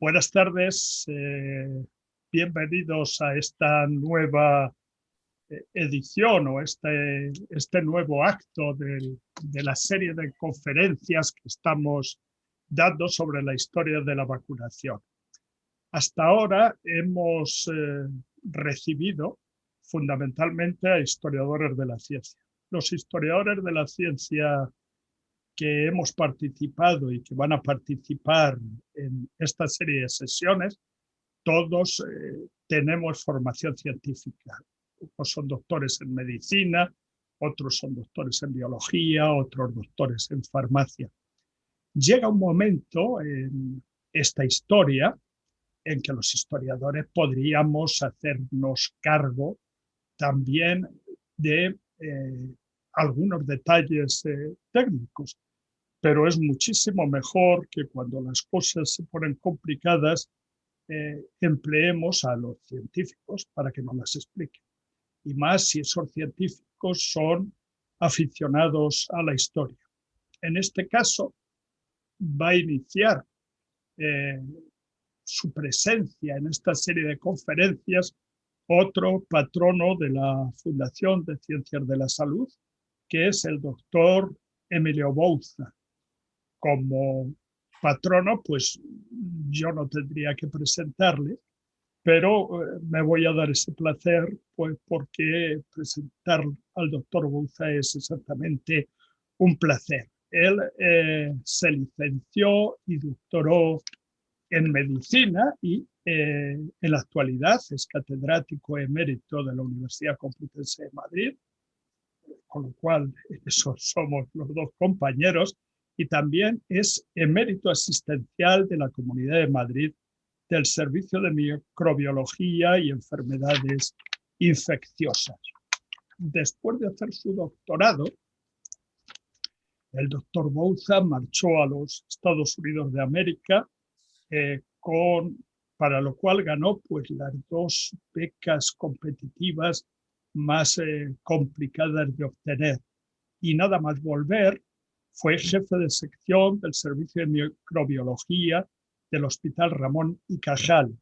Buenas tardes, bienvenidos a esta nueva edición o este nuevo acto de la serie de conferencias que estamos dando sobre la historia de la vacunación. Hasta ahora hemos recibido fundamentalmente a historiadores de la ciencia. Los historiadores de la ciencia que hemos participado y que van a participar en esta serie de sesiones, todos tenemos formación científica. Unos son doctores en medicina, otros son doctores en biología, otros doctores en farmacia. Llega un momento en esta historia en que los historiadores podríamos hacernos cargo también de algunos detalles técnicos, pero es muchísimo mejor que cuando las cosas se ponen complicadas empleemos a los científicos para que nos las expliquen. Y más si esos científicos son aficionados a la historia. En este caso, va a iniciar su presencia en esta serie de conferencias otro patrono de la Fundación de Ciencias de la Salud, que es el doctor Emilio Bouza. Como patrono, pues yo no tendría que presentarle, pero me voy a dar ese placer, pues porque presentar al doctor Bouza es exactamente un placer. Él se licenció y doctoró en medicina y en la actualidad es catedrático emérito de la Universidad Complutense de Madrid, con lo cual esos somos los dos compañeros, y también es emérito asistencial de la Comunidad de Madrid del Servicio de Microbiología y Enfermedades Infecciosas. Después de hacer su doctorado, el doctor Bouza marchó a los Estados Unidos de América, para lo cual ganó pues, las dos becas competitivas más complicadas de obtener. Y nada más volver, fue jefe de sección del Servicio de Microbiología del Hospital Ramón y Cajal,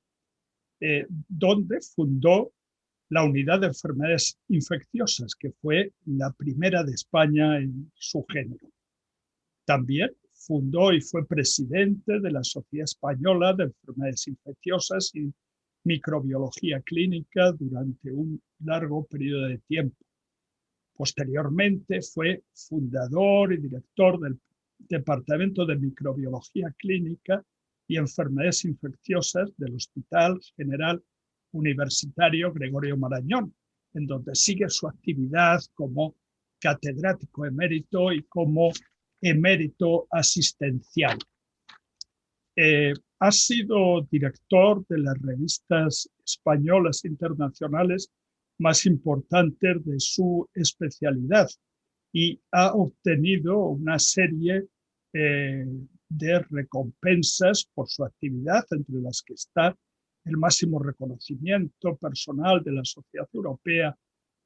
donde fundó la Unidad de Enfermedades Infecciosas, que fue la primera de España en su género. También fundó y fue presidente de la Sociedad Española de Enfermedades Infecciosas y Microbiología Clínica durante un largo periodo de tiempo. Posteriormente fue fundador y director del Departamento de Microbiología Clínica y Enfermedades Infecciosas del Hospital General Universitario Gregorio Marañón, en donde sigue su actividad como catedrático emérito y como emérito asistencial. Ha sido director de las revistas españolas e internacionales más importantes de su especialidad y ha obtenido una serie de recompensas por su actividad, entre las que está el máximo reconocimiento personal de la Sociedad Europea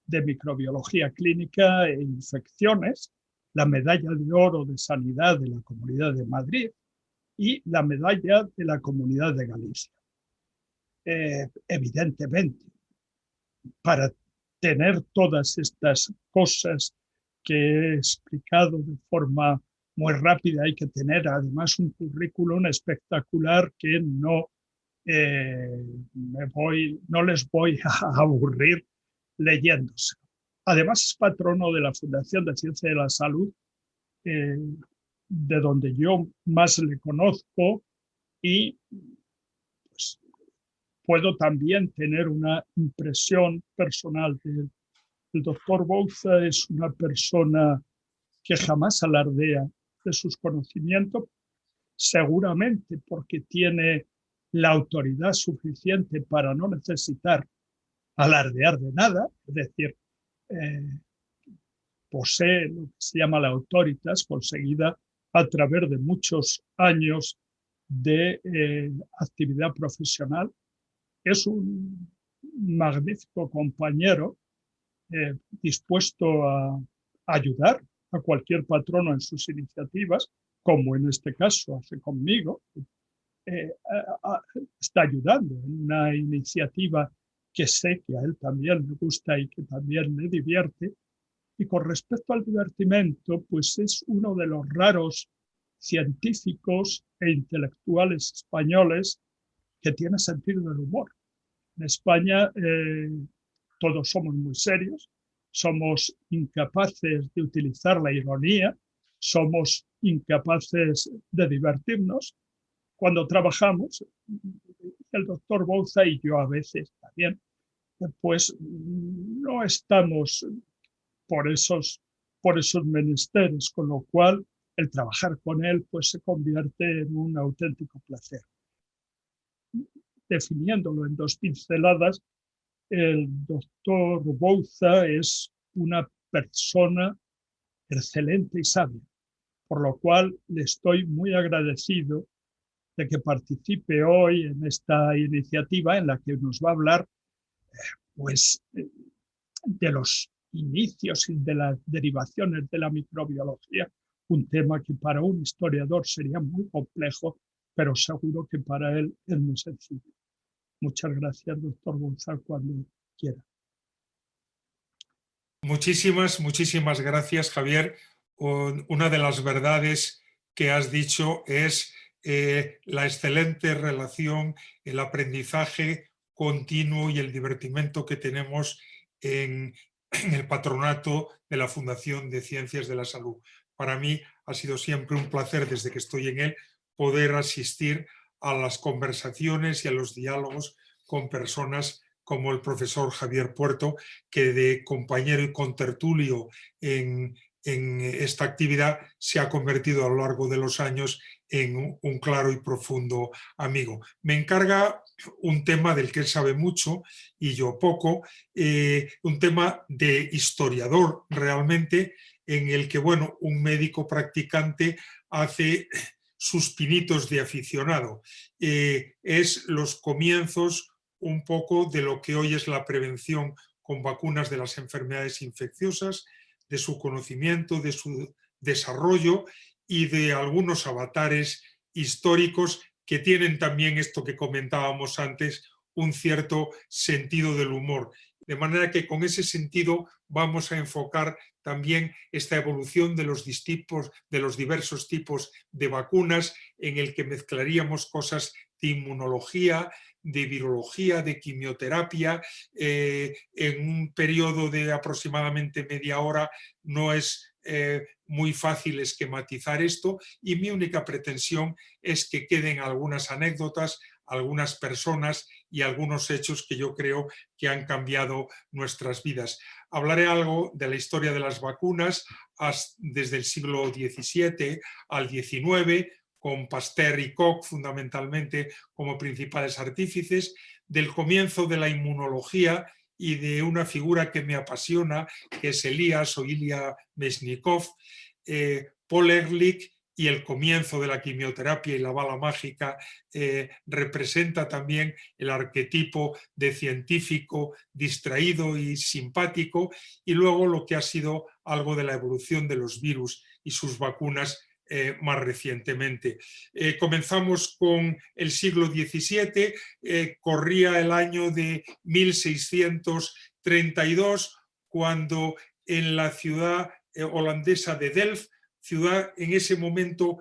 de Microbiología Clínica e Infecciones, la Medalla de Oro de Sanidad de la Comunidad de Madrid y la Medalla de la Comunidad de Galicia. Evidentemente, para tener todas estas cosas que he explicado de forma muy rápida, hay que tener además un currículum espectacular que no les voy a aburrir leyéndose. Además es patrono de la Fundación de Ciencia de la Salud, de donde yo más le conozco, y pues, puedo también tener una impresión personal de él. El doctor Bouza es una persona que jamás alardea de sus conocimientos, seguramente porque tiene la autoridad suficiente para no necesitar alardear de nada, es decir, posee lo que se llama la autoritas, conseguida a través de muchos años de actividad profesional. Es un magnífico compañero dispuesto a ayudar a cualquier patrono en sus iniciativas, como en este caso hace conmigo. está ayudando en una iniciativa que sé que a él también le gusta y que también le divierte. Y con respecto al divertimento, pues es uno de los raros científicos e intelectuales españoles que tiene sentido del humor. En España todos somos muy serios, somos incapaces de utilizar la ironía, somos incapaces de divertirnos. Cuando trabajamos, el doctor Bouza y yo a veces también, pues no estamos por esos menesteres, con lo cual el trabajar con él pues se convierte en un auténtico placer. Definiéndolo en dos pinceladas, el doctor Bouza es una persona excelente y sabia, por lo cual le estoy muy agradecido de que participe hoy en esta iniciativa en la que nos va a hablar pues, de los inicios y de las derivaciones de la microbiología, un tema que para un historiador sería muy complejo, pero seguro que para él es muy sencillo. Muchas gracias, doctor González, cuando quiera. Muchísimas gracias, Javier. Una de las verdades que has dicho es la excelente relación, el aprendizaje continuo y el divertimento que tenemos en el patronato de la Fundación de Ciencias de la Salud. Para mí ha sido siempre un placer, desde que estoy en él, poder asistir a las conversaciones y a los diálogos con personas como el profesor Javier Puerto, que de compañero y contertulio en esta actividad se ha convertido a lo largo de los años en un claro y profundo amigo. Me encarga un tema del que él sabe mucho y yo poco, un tema de historiador realmente, en el que, bueno, un médico practicante hace sus pinitos de aficionado. Es los comienzos un poco de lo que hoy es la prevención con vacunas de las enfermedades infecciosas, de su conocimiento, de su desarrollo y de algunos avatares históricos que tienen también esto que comentábamos antes, un cierto sentido del humor. De manera que con ese sentido vamos a enfocar también esta evolución de los diversos tipos de vacunas, en el que mezclaríamos cosas de inmunología, de virología, de quimioterapia, en un periodo de aproximadamente media hora. No es muy fácil esquematizar esto, y mi única pretensión es que queden algunas anécdotas, algunas personas y algunos hechos que yo creo que han cambiado nuestras vidas. Hablaré algo de la historia de las vacunas desde el siglo XVII al XIX, con Pasteur y Koch fundamentalmente como principales artífices, del comienzo de la inmunología y de una figura que me apasiona, que es Elías o Ilya Meshnikov, Paul Ehrlich, y el comienzo de la quimioterapia y la bala mágica representa también el arquetipo de científico distraído y simpático, y luego lo que ha sido algo de la evolución de los virus y sus vacunas más recientemente. Comenzamos con el siglo XVII, corría el año de 1632, cuando en la ciudad holandesa de Delft, ciudad en ese momento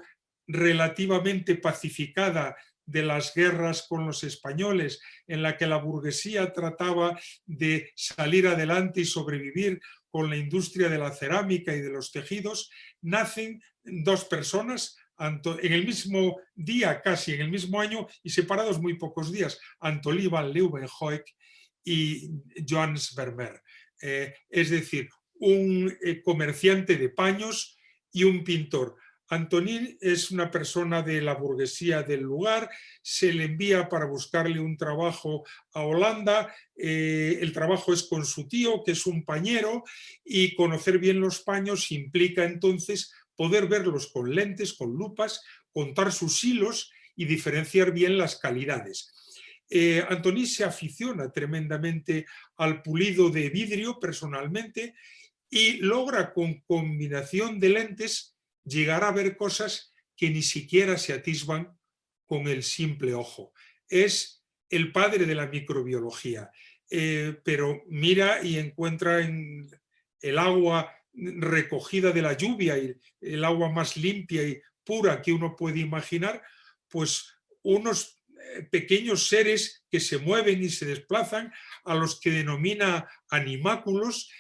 relativamente pacificada de las guerras con los españoles, en la que la burguesía trataba de salir adelante y sobrevivir con la industria de la cerámica y de los tejidos, nacen dos personas en el mismo día, casi en el mismo año, y separados muy pocos días, Antoine van Leeuwenhoek y Johannes Vermeer. Es decir, un comerciante de paños y un pintor. Antonin es una persona de la burguesía del lugar, se le envía para buscarle un trabajo a Holanda, el trabajo es con su tío, que es un pañero, y conocer bien los paños implica entonces poder verlos con lentes, con lupas, contar sus hilos y diferenciar bien las calidades. Antonin se aficiona tremendamente al pulido de vidrio personalmente y logra con combinación de lentes llegar a ver cosas que ni siquiera se atisban con el simple ojo. Es el padre de la microbiología, pero mira y encuentra en el agua recogida de la lluvia y el agua más limpia y pura que uno puede imaginar, pues unos pequeños seres que se mueven y se desplazan, a los que denomina animáculos.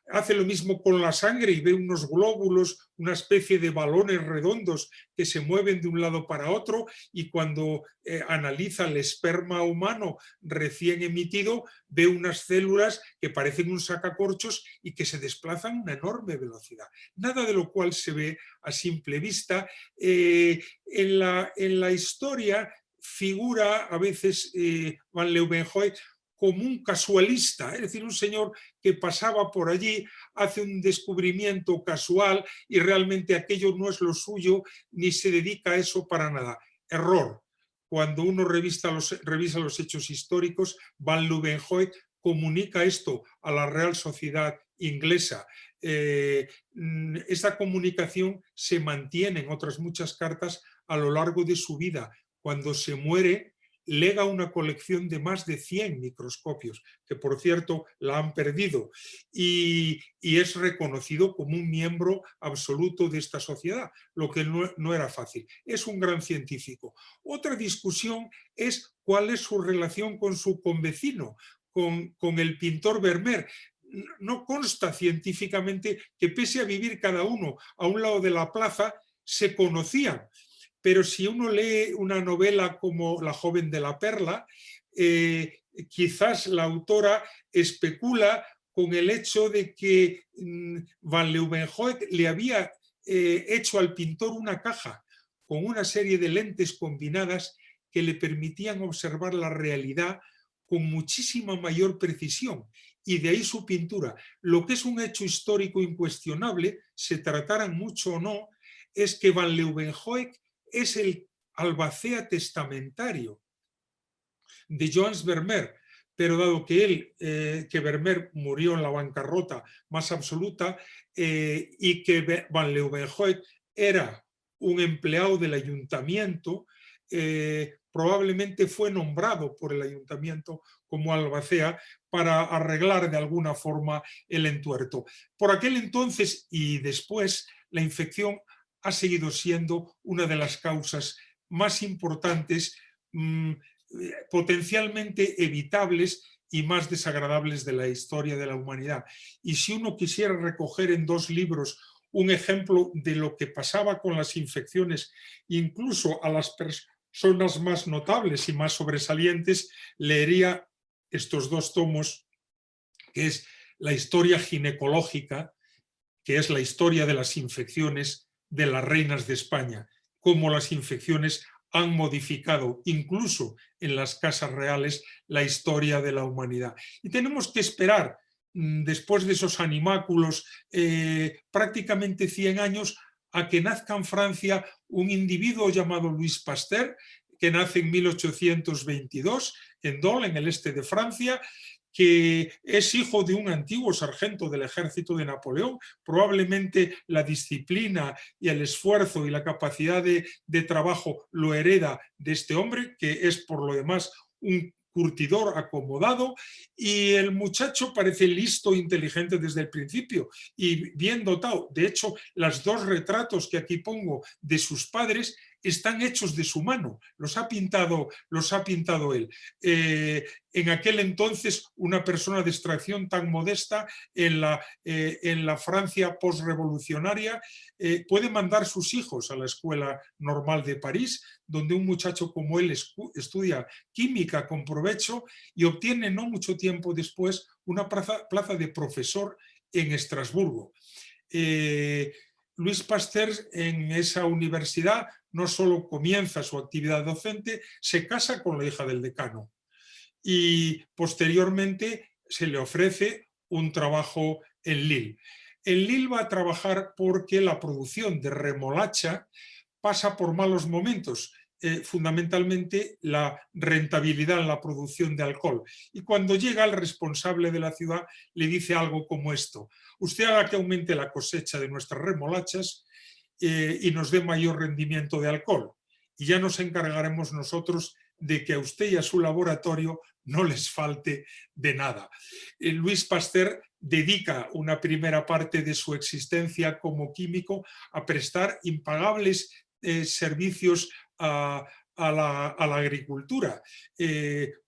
Hace lo mismo con la sangre y ve unos glóbulos, una especie de balones redondos que se mueven de un lado para otro, y cuando analiza el esperma humano recién emitido, ve unas células que parecen un sacacorchos y que se desplazan a una enorme velocidad. Nada de lo cual se ve a simple vista. En la historia figura a veces Van Leeuwenhoek como un casualista, es decir, un señor que pasaba por allí, hace un descubrimiento casual y realmente aquello no es lo suyo ni se dedica a eso para nada. Error. Cuando uno revisa los hechos históricos, Van Leeuwenhoek comunica esto a la Real Sociedad inglesa. Esta comunicación se mantiene en otras muchas cartas a lo largo de su vida. Cuando se muere, lega una colección de más de 100 microscopios, que por cierto la han perdido, y es reconocido como un miembro absoluto de esta sociedad, lo que no era fácil. Es un gran científico. Otra discusión es cuál es su relación con su convecino, con el pintor Vermeer. No consta científicamente que, pese a vivir cada uno a un lado de la plaza, se conocían. Pero si uno lee una novela como La joven de la perla, quizás la autora especula con el hecho de que Van Leeuwenhoek le había hecho al pintor una caja con una serie de lentes combinadas que le permitían observar la realidad con muchísima mayor precisión, y de ahí su pintura. Lo que es un hecho histórico incuestionable, se trataran mucho o no, es que Van Leeuwenhoek es el albacea testamentario de Johannes Vermeer, pero dado que que Vermeer murió en la bancarrota más absoluta y que Van Leeuwenhoek era un empleado del ayuntamiento, probablemente fue nombrado por el ayuntamiento como albacea para arreglar de alguna forma el entuerto. Por aquel entonces y después, la infección ha seguido siendo una de las causas más importantes, potencialmente evitables y más desagradables de la historia de la humanidad. Y si uno quisiera recoger en 2 libros un ejemplo de lo que pasaba con las infecciones, incluso a las personas más notables y más sobresalientes, leería estos 2 tomos, que es la historia ginecológica, que es la historia de las infecciones de las reinas de España, cómo las infecciones han modificado, incluso en las casas reales, la historia de la humanidad. Y tenemos que esperar, después de esos animáculos, prácticamente 100 años, a que nazca en Francia un individuo llamado Louis Pasteur, que nace en 1822 en Dole, en el este de Francia, que es hijo de un antiguo sargento del ejército de Napoleón. Probablemente la disciplina y el esfuerzo y la capacidad de trabajo lo hereda de este hombre, que es por lo demás un curtidor acomodado, y el muchacho parece listo e inteligente desde el principio y bien dotado. De hecho, los 2 retratos que aquí pongo de sus padres están hechos de su mano, los ha pintado él. En aquel entonces, una persona de extracción tan modesta en la Francia postrevolucionaria puede mandar sus hijos a la Escuela Normal de París, donde un muchacho como él estudia química con provecho y obtiene no mucho tiempo después una plaza de profesor en Estrasburgo. Louis Pasteur, en esa universidad, no solo comienza su actividad docente, se casa con la hija del decano y posteriormente se le ofrece un trabajo en Lille. En Lille va a trabajar porque la producción de remolacha pasa por malos momentos, fundamentalmente la rentabilidad en la producción de alcohol. Y cuando llega el responsable de la ciudad le dice algo como esto: usted haga que aumente la cosecha de nuestras remolachas y nos dé mayor rendimiento de alcohol. y ya nos encargaremos nosotros de que a usted y a su laboratorio no les falte de nada. Louis Pasteur dedica una primera parte de su existencia como químico a prestar impagables servicios a la agricultura,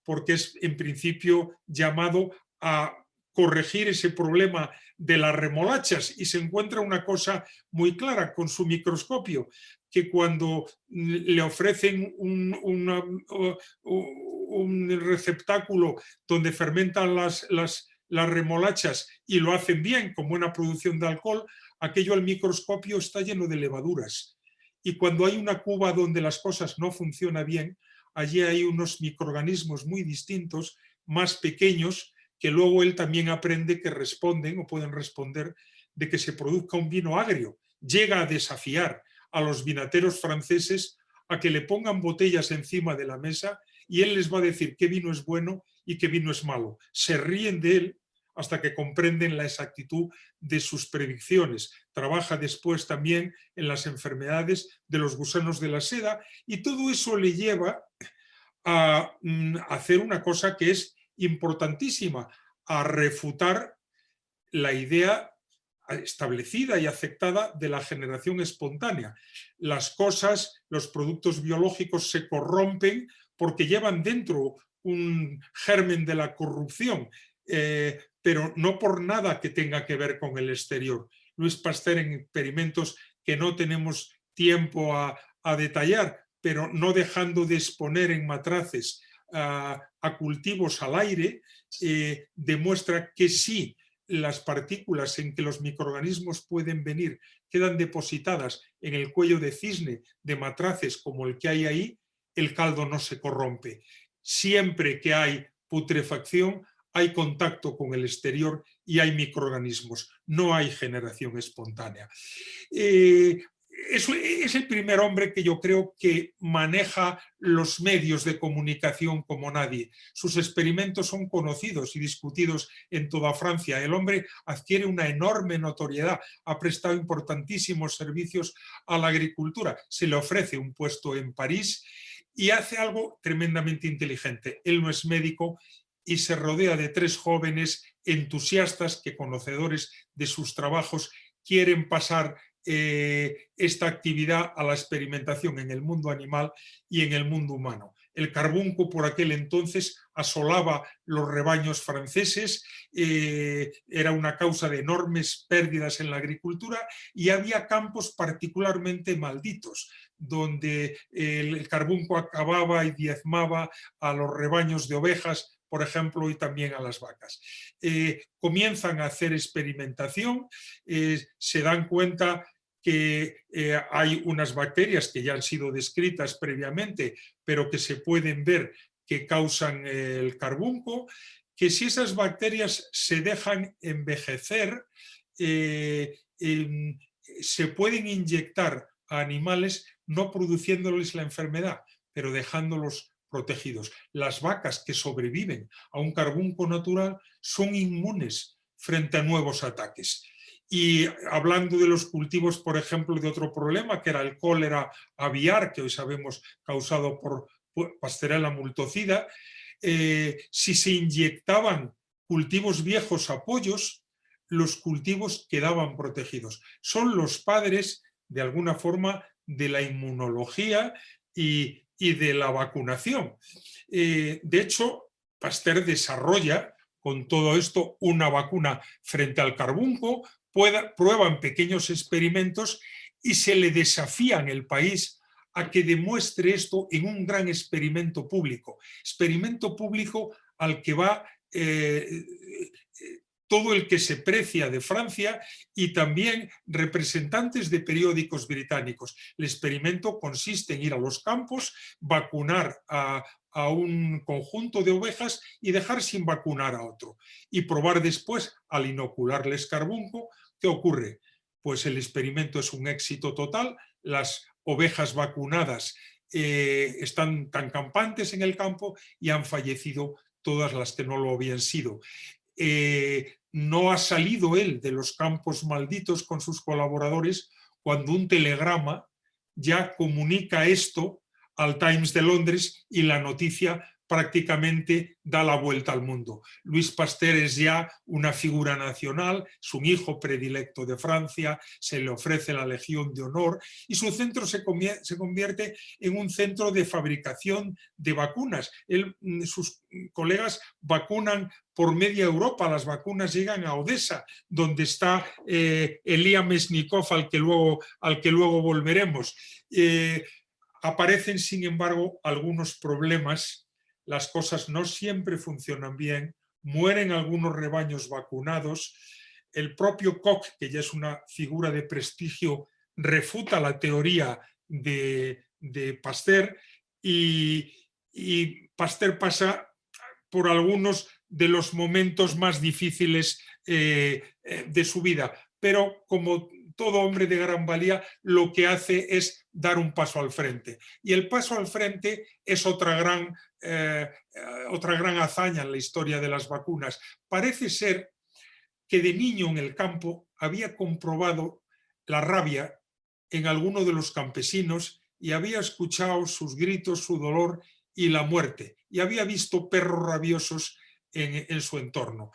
porque es en principio llamado a corregir ese problema de las remolachas, y se encuentra una cosa muy clara con su microscopio, que cuando le ofrecen un receptáculo donde fermentan las remolachas y lo hacen bien, con buena producción de alcohol, aquello al microscopio está lleno de levaduras. Y cuando hay una cuba donde las cosas no funcionan bien, allí hay unos microorganismos muy distintos, más pequeños, que luego él también aprende que responden o pueden responder de que se produzca un vino agrio. Llega a desafiar a los vinateros franceses a que le pongan botellas encima de la mesa y él les va a decir qué vino es bueno y qué vino es malo. Se ríen de él hasta que comprenden la exactitud de sus predicciones. Trabaja después también en las enfermedades de los gusanos de la seda, y todo eso le lleva a hacer una cosa que es importantísima, a refutar la idea establecida y aceptada de la generación espontánea. Las cosas, los productos biológicos se corrompen porque llevan dentro un germen de la corrupción, pero no por nada que tenga que ver con el exterior. Louis Pasteur, en experimentos que no tenemos tiempo a detallar, pero no dejando de exponer en matraces a cultivos al aire, demuestra que sí, las partículas en que los microorganismos pueden venir quedan depositadas en el cuello de cisne de matraces como el que hay ahí, el caldo no se corrompe. Siempre que hay putrefacción, hay contacto con el exterior y hay microorganismos, no hay generación espontánea. Es el primer hombre que yo creo que maneja los medios de comunicación como nadie. Sus experimentos son conocidos y discutidos en toda Francia. El hombre adquiere una enorme notoriedad, ha prestado importantísimos servicios a la agricultura, se le ofrece un puesto en París y hace algo tremendamente inteligente. Él no es médico y se rodea de 3 jóvenes entusiastas que, conocedores de sus trabajos, quieren pasar esta actividad a la experimentación en el mundo animal y en el mundo humano. El carbunco por aquel entonces asolaba los rebaños franceses, era una causa de enormes pérdidas en la agricultura y había campos particularmente malditos, donde el carbunco acababa y diezmaba a los rebaños de ovejas, por ejemplo, y también a las vacas. Comienzan a hacer experimentación, se dan cuenta que hay unas bacterias que ya han sido descritas previamente, pero que se pueden ver que causan el carbunco, que si esas bacterias se dejan envejecer, se pueden inyectar a animales no produciéndoles la enfermedad, pero dejándolos protegidos. Las vacas que sobreviven a un carbunco natural son inmunes frente a nuevos ataques. Y hablando de los cultivos, por ejemplo, de otro problema, que era el cólera aviar, que hoy sabemos causado por Pasteurella multocida, si se inyectaban cultivos viejos a pollos, los cultivos quedaban protegidos. Son los padres, de alguna forma, de la inmunología y de la vacunación. De hecho, Pasteur desarrolla con todo esto una vacuna frente al carbunco, prueban pequeños experimentos y se le desafía en el país a que demuestre esto en un gran experimento público al que va todo el que se precia de Francia y también representantes de periódicos británicos. El experimento consiste en ir a los campos, vacunar a un conjunto de ovejas y dejar sin vacunar a otro. Y probar después, al inocularles carbunco, ¿qué ocurre? Pues el experimento es un éxito total, las ovejas vacunadas están tan campantes en el campo y han fallecido todas las que no lo habían sido. No ha salido él de los campos malditos con sus colaboradores cuando un telegrama ya comunica esto al Times de Londres y la noticia prácticamente da la vuelta al mundo. Louis Pasteur es ya una figura nacional, es un hijo predilecto de Francia, se le ofrece la Legión de Honor y su centro se convierte en un centro de fabricación de vacunas. Sus colegas vacunan por media Europa, las vacunas llegan a Odessa, donde está Elia Mesnikov, al que luego volveremos. Aparecen, sin embargo, algunos problemas. Las cosas no siempre funcionan bien, mueren algunos rebaños vacunados. El propio Koch, que ya es una figura de prestigio, refuta la teoría de Pasteur y Pasteur pasa por algunos de los momentos más difíciles de su vida. Pero como todo hombre de gran valía, lo que hace es dar un paso al frente. Y el paso al frente es otra gran hazaña en la historia de las vacunas. Parece ser que de niño en el campo había comprobado la rabia en alguno de los campesinos y había escuchado sus gritos, su dolor y la muerte. Y había visto perros rabiosos en su entorno.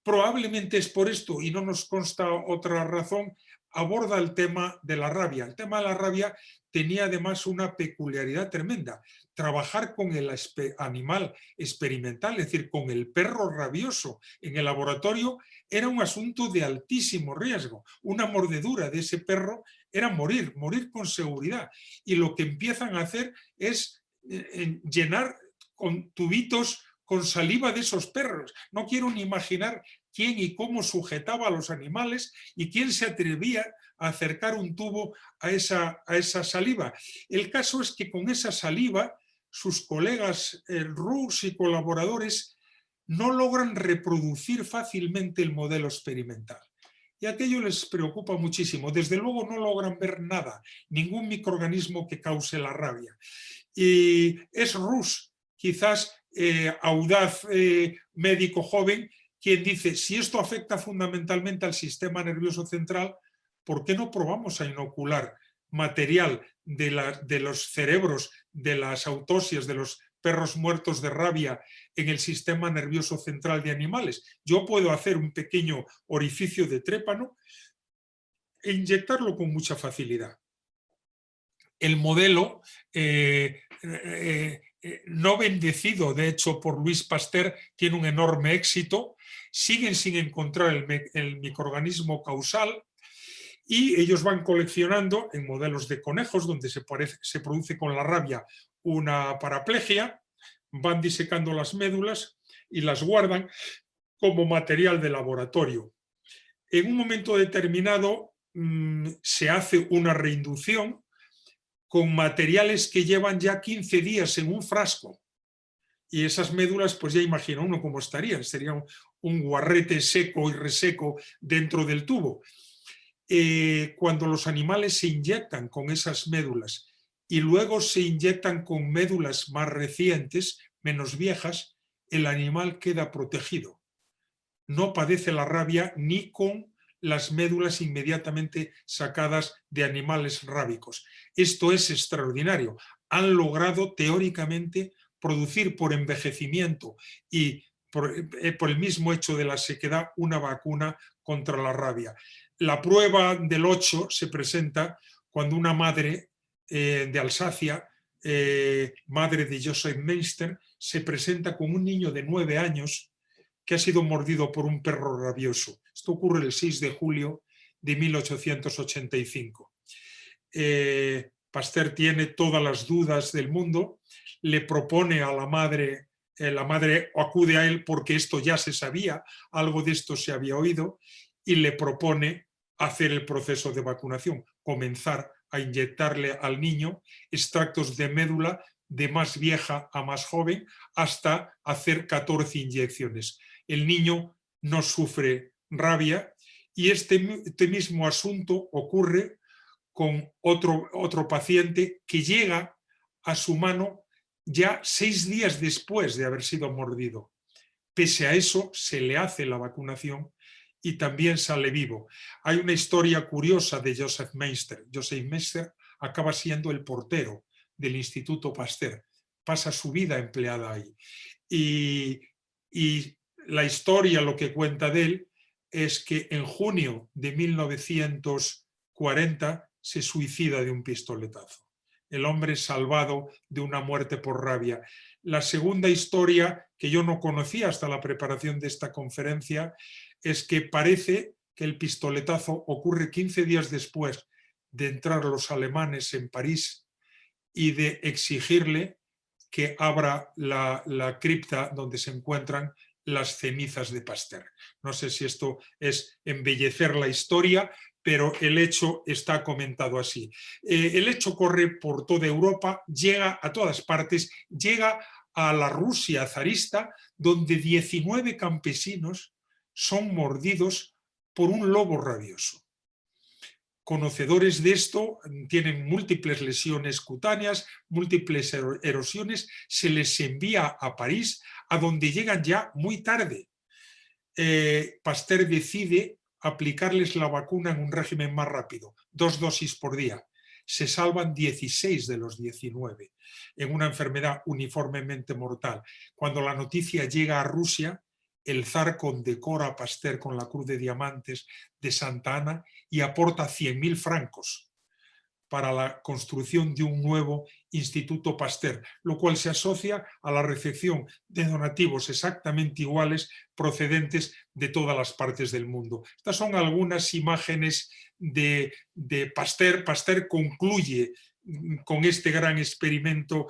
Probablemente es por esto, y no nos consta otra razón, aborda el tema de la rabia. El tema de la rabia tenía además una peculiaridad tremenda. Trabajar con el animal experimental, es decir, con el perro rabioso en el laboratorio, era un asunto de altísimo riesgo. Una mordedura de ese perro era morir con seguridad. Y lo que empiezan a hacer es llenar con tubitos con saliva de esos perros. No quiero ni imaginar quién y cómo sujetaba a los animales y quién se atrevía a acercar un tubo a esa saliva. El caso es que con esa saliva sus colegas rusos y colaboradores no logran reproducir fácilmente el modelo experimental. Y aquello les preocupa muchísimo. Desde luego no logran ver nada, ningún microorganismo que cause la rabia. Y es Rus, quizás audaz médico joven, quien dice, si esto afecta fundamentalmente al sistema nervioso central, ¿por qué no probamos a inocular material de los cerebros, de las autopsias, de los perros muertos de rabia en el sistema nervioso central de animales? Yo puedo hacer un pequeño orificio de trépano e inyectarlo con mucha facilidad. El modelo no bendecido, de hecho, por Louis Pasteur, tiene un enorme éxito. Siguen sin encontrar el microorganismo causal y ellos van coleccionando en modelos de conejos, donde se produce con la rabia una paraplegia, van disecando las médulas y las guardan como material de laboratorio. En un momento determinado se hace una reinducción con materiales que llevan ya 15 días en un frasco. Y esas médulas, pues ya imagina uno cómo estarían. Sería un guarrete seco y reseco dentro del tubo. Cuando los animales se inyectan con esas médulas y luego se inyectan con médulas más recientes, menos viejas, el animal queda protegido. No padece la rabia ni con las médulas inmediatamente sacadas de animales rábicos. Esto es extraordinario. Han logrado teóricamente producir por envejecimiento y por el mismo hecho de la sequedad una vacuna contra la rabia. La prueba del 8 se presenta cuando una madre de Alsacia, madre de Joseph Meister, se presenta con un niño de 9 años que ha sido mordido por un perro rabioso. Esto ocurre el 6 de julio de 1885. Pasteur tiene todas las dudas del mundo, le propone a la madre acude a él porque esto ya se sabía, algo de esto se había oído, y le propone hacer el proceso de vacunación, comenzar a inyectarle al niño extractos de médula de más vieja a más joven hasta hacer 14 inyecciones. El niño no sufre rabia y este mismo asunto ocurre con otro paciente que llega a su mano ya 6 días después de haber sido mordido. Pese a eso, se le hace la vacunación y también sale vivo. Hay una historia curiosa de Joseph Meister. Joseph Meister acaba siendo el portero del Instituto Pasteur. Pasa su vida empleada ahí. Y la historia, lo que cuenta de él, es que en junio de 1940 se suicida de un pistoletazo. El hombre salvado de una muerte por rabia. La segunda historia, que yo no conocía hasta la preparación de esta conferencia, es que parece que el pistoletazo ocurre 15 días después de entrar los alemanes en París y de exigirle que abra la cripta donde se encuentran las cenizas de Pasteur. No sé si esto es embellecer la historia, pero el hecho está comentado así. El hecho corre por toda Europa, llega a todas partes, llega a la Rusia zarista, donde 19 campesinos son mordidos por un lobo rabioso. Conocedores de esto, tienen múltiples lesiones cutáneas, múltiples erosiones, se les envía a París, a donde llegan ya muy tarde. Pasteur decide aplicarles la vacuna en un régimen más rápido, 2 dosis por día. Se salvan 16 de los 19 en una enfermedad uniformemente mortal. Cuando la noticia llega a Rusia, el zar condecora a Pasteur con la Cruz de Diamantes de Santa Ana y aporta 100.000 francos para la construcción de un nuevo Instituto Pasteur, lo cual se asocia a la recepción de donativos exactamente iguales procedentes de todas las partes del mundo. Estas son algunas imágenes de Pasteur. Pasteur concluye con este gran experimento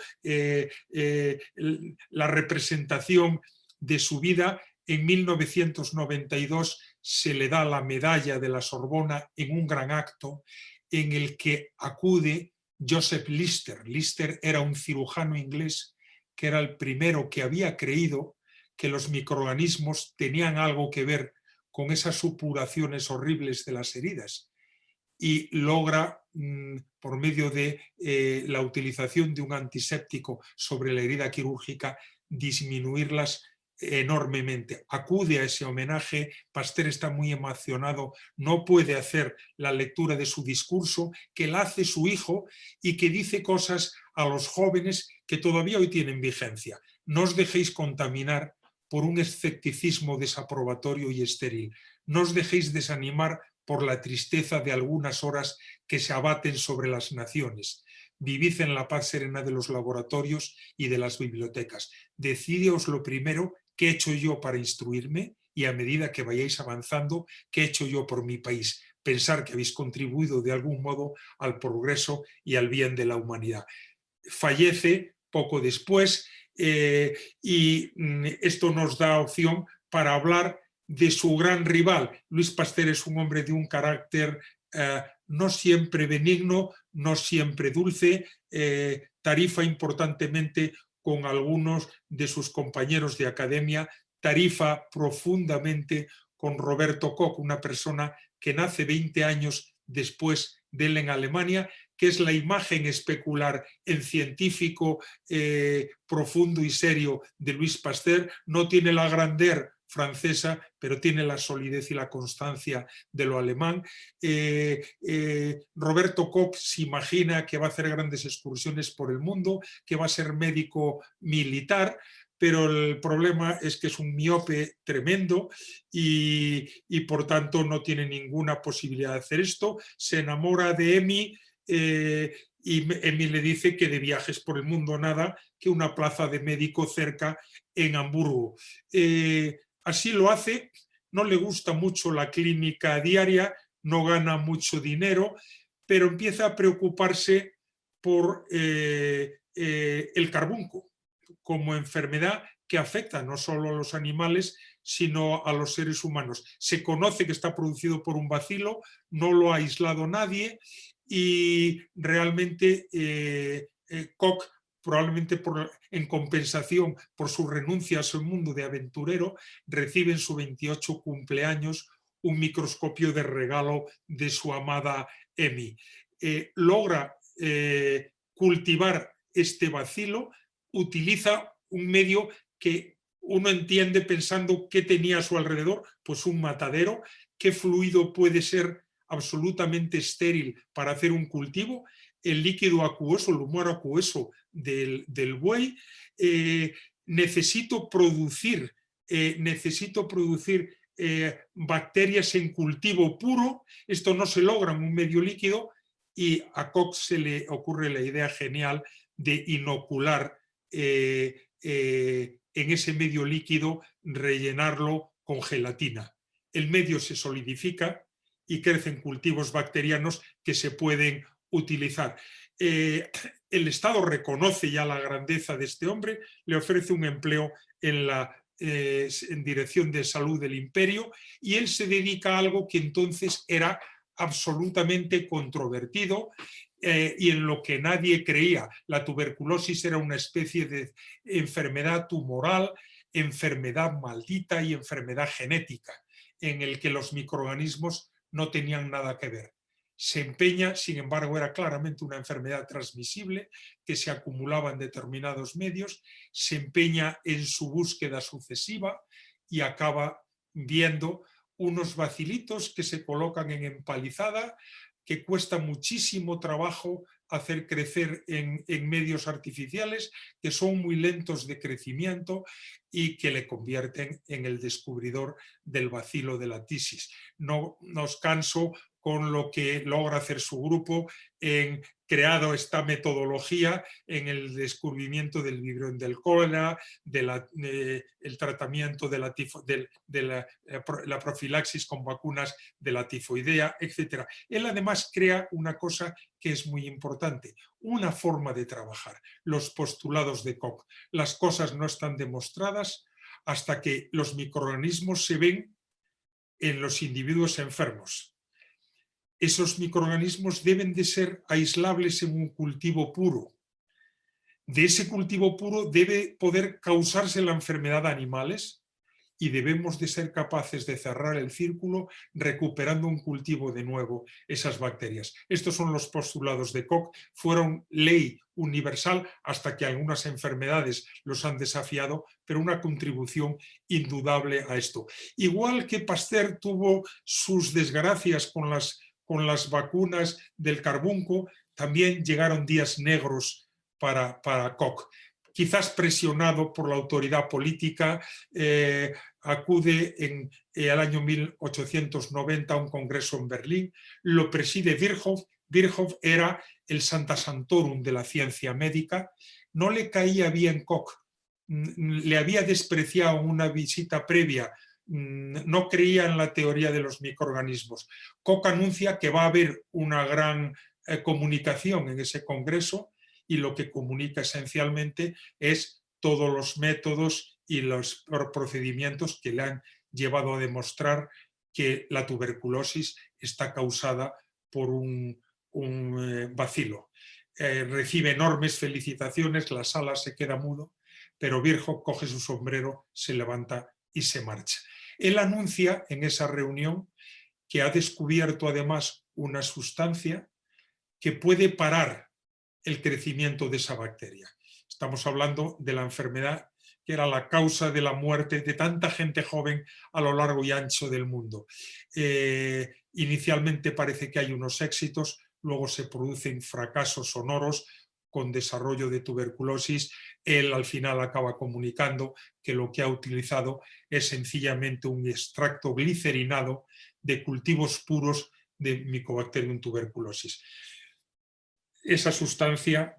la representación de su vida. En 1992 se le da la medalla de la Sorbona en un gran acto en el que acude Joseph Lister. Lister era un cirujano inglés que era el primero que había creído que los microorganismos tenían algo que ver con esas supuraciones horribles de las heridas, y logra, por medio de la utilización de un antiséptico sobre la herida quirúrgica, disminuirlas enormemente. Acude a ese homenaje. Pasteur está muy emocionado, no puede hacer la lectura de su discurso, que la hace su hijo y que dice cosas a los jóvenes que todavía hoy tienen vigencia. No os dejéis contaminar por un escepticismo desaprobatorio y estéril. No os dejéis desanimar por la tristeza de algunas horas que se abaten sobre las naciones. Vivid en la paz serena de los laboratorios y de las bibliotecas. Decidíos lo primero, ¿qué he hecho yo para instruirme? Y a medida que vayáis avanzando, ¿qué he hecho yo por mi país? Pensar que habéis contribuido de algún modo al progreso y al bien de la humanidad. Fallece poco después y esto nos da opción para hablar de su gran rival. Luis Pasteur es un hombre de un carácter no siempre benigno, no siempre dulce, tarifa importantemente con algunos de sus compañeros de academia, tarifa profundamente con Roberto Koch, una persona que nace 20 años después de él en Alemania, que es la imagen especular en científico profundo y serio de Luis Pasteur. No tiene la grandeur francesa, pero tiene la solidez y la constancia de lo alemán. Roberto Koch se imagina que va a hacer grandes excursiones por el mundo, que va a ser médico militar, pero el problema es que es un miope tremendo y por tanto no tiene ninguna posibilidad de hacer esto. Se enamora de Emi y Emi le dice que de viajes por el mundo nada, que una plaza de médico cerca en Hamburgo. Así lo hace, no le gusta mucho la clínica diaria, no gana mucho dinero, pero empieza a preocuparse por el carbunco como enfermedad que afecta no solo a los animales, sino a los seres humanos. Se conoce que está producido por un bacilo, no lo ha aislado nadie y realmente Koch, probablemente en compensación por su renuncia a su mundo de aventurero, recibe en su 28 cumpleaños un microscopio de regalo de su amada Emi. Logra cultivar este bacilo, utiliza un medio que uno entiende pensando qué tenía a su alrededor, pues un matadero. ¿Qué fluido puede ser absolutamente estéril para hacer un cultivo? el líquido acuoso, el humor acuoso del buey, necesito producir bacterias en cultivo puro. Esto no se logra en un medio líquido, y a Koch se le ocurre la idea genial de inocular en ese medio líquido, rellenarlo con gelatina. El medio se solidifica y crecen cultivos bacterianos que se pueden utilizar. El Estado reconoce ya la grandeza de este hombre, le ofrece un empleo en dirección de salud del imperio, y él se dedica a algo que entonces era absolutamente controvertido y en lo que nadie creía. La tuberculosis era una especie de enfermedad tumoral, enfermedad maldita y enfermedad genética, en el que los microorganismos no tenían nada que ver. Se empeña, sin embargo, era claramente una enfermedad transmisible que se acumulaba en determinados medios, se empeña en su búsqueda sucesiva y acaba viendo unos bacilitos que se colocan en empalizada, que cuesta muchísimo trabajo hacer crecer en medios artificiales, que son muy lentos de crecimiento y que le convierten en el descubridor del bacilo de la tisis. No nos canso con lo que logra hacer su grupo en creado esta metodología en el descubrimiento del vibrión del cólera, el tratamiento de la profilaxis con vacunas de la tifoidea, etc. Él además crea una cosa que es muy importante, una forma de trabajar, los postulados de Koch. Las cosas no están demostradas hasta que los microorganismos se ven en los individuos enfermos. Esos microorganismos deben de ser aislables en un cultivo puro. De ese cultivo puro debe poder causarse la enfermedad a animales, y debemos de ser capaces de cerrar el círculo recuperando un cultivo de nuevo esas bacterias. Estos son los postulados de Koch, fueron ley universal hasta que algunas enfermedades los han desafiado, pero una contribución indudable a esto. Igual que Pasteur tuvo sus desgracias con las vacunas del carbunco, también llegaron días negros para Koch. Quizás presionado por la autoridad política, acude al año 1890 a un congreso en Berlín, lo preside Virchow. Virchow era el Santa Santorum de la ciencia médica. No le caía bien Koch, le había despreciado en una visita previa, no creía en la teoría de los microorganismos. Koch anuncia que va a haber una gran comunicación en ese congreso, y lo que comunica esencialmente es todos los métodos y los procedimientos que le han llevado a demostrar que la tuberculosis está causada por un bacilo. Recibe enormes felicitaciones, la sala se queda mudo, pero Virchow coge su sombrero, se levanta y se marcha. Él anuncia en esa reunión que ha descubierto además una sustancia que puede parar el crecimiento de esa bacteria. Estamos hablando de la enfermedad que era la causa de la muerte de tanta gente joven a lo largo y ancho del mundo. Inicialmente parece que hay unos éxitos, luego se producen fracasos sonoros con desarrollo de tuberculosis. Él al final acaba comunicando que lo que ha utilizado es sencillamente un extracto glicerinado de cultivos puros de Mycobacterium tuberculosis. Esa sustancia,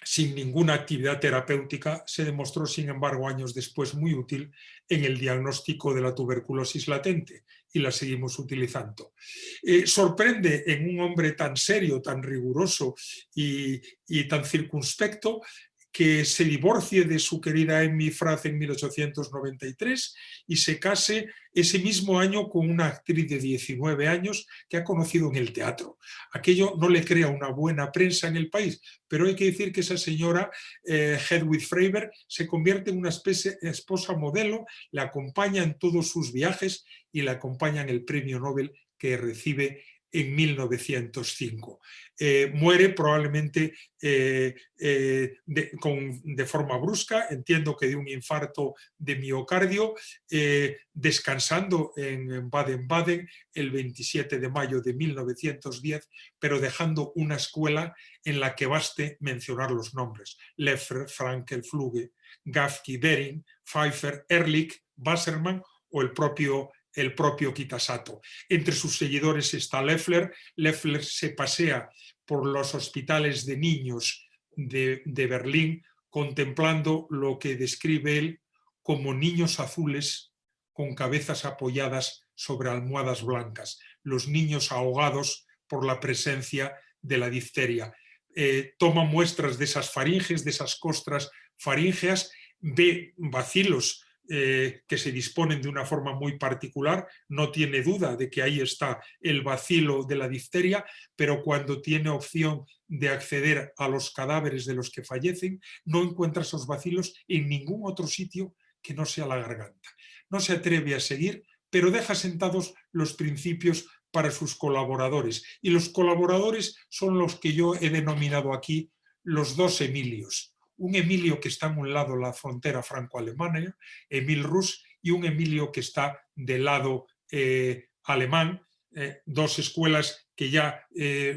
sin ninguna actividad terapéutica, se demostró, sin embargo, años después muy útil en el diagnóstico de la tuberculosis latente, y la seguimos utilizando. Sorprende en un hombre tan serio, tan riguroso y tan circunspecto que se divorcie de su querida Emmy Frath en 1893 y se case ese mismo año con una actriz de 19 años que ha conocido en el teatro. Aquello no le crea una buena prensa en el país, pero hay que decir que esa señora, Hedwig Freiberg, se convierte en una especie de esposa modelo, la acompaña en todos sus viajes y la acompaña en el premio Nobel que recibe en 1905. Muere probablemente de forma brusca, entiendo que de un infarto de miocardio, descansando en Baden-Baden el 27 de mayo de 1910, pero dejando una escuela en la que baste mencionar los nombres: Loeffler, Frankel, Fluge, Gafki, Bering, Pfeiffer, Ehrlich, Wassermann o el propio Kitasato. Entre sus seguidores está Loeffler. Loeffler se pasea por los hospitales de niños de Berlín contemplando lo que describe él como niños azules con cabezas apoyadas sobre almohadas blancas, los niños ahogados por la presencia de la difteria. Toma muestras de esas faringes, de esas costras faríngeas, ve bacilos que se disponen de una forma muy particular, no tiene duda de que ahí está el bacilo de la difteria, pero cuando tiene opción de acceder a los cadáveres de los que fallecen, no encuentra esos bacilos en ningún otro sitio que no sea la garganta. No se atreve a seguir, pero deja sentados los principios para sus colaboradores, y los colaboradores son los que yo he denominado aquí los dos Emilios. Un Emilio que está en un lado de la frontera franco-alemana, Emil Rus, y un Emilio que está del lado alemán, dos escuelas que ya,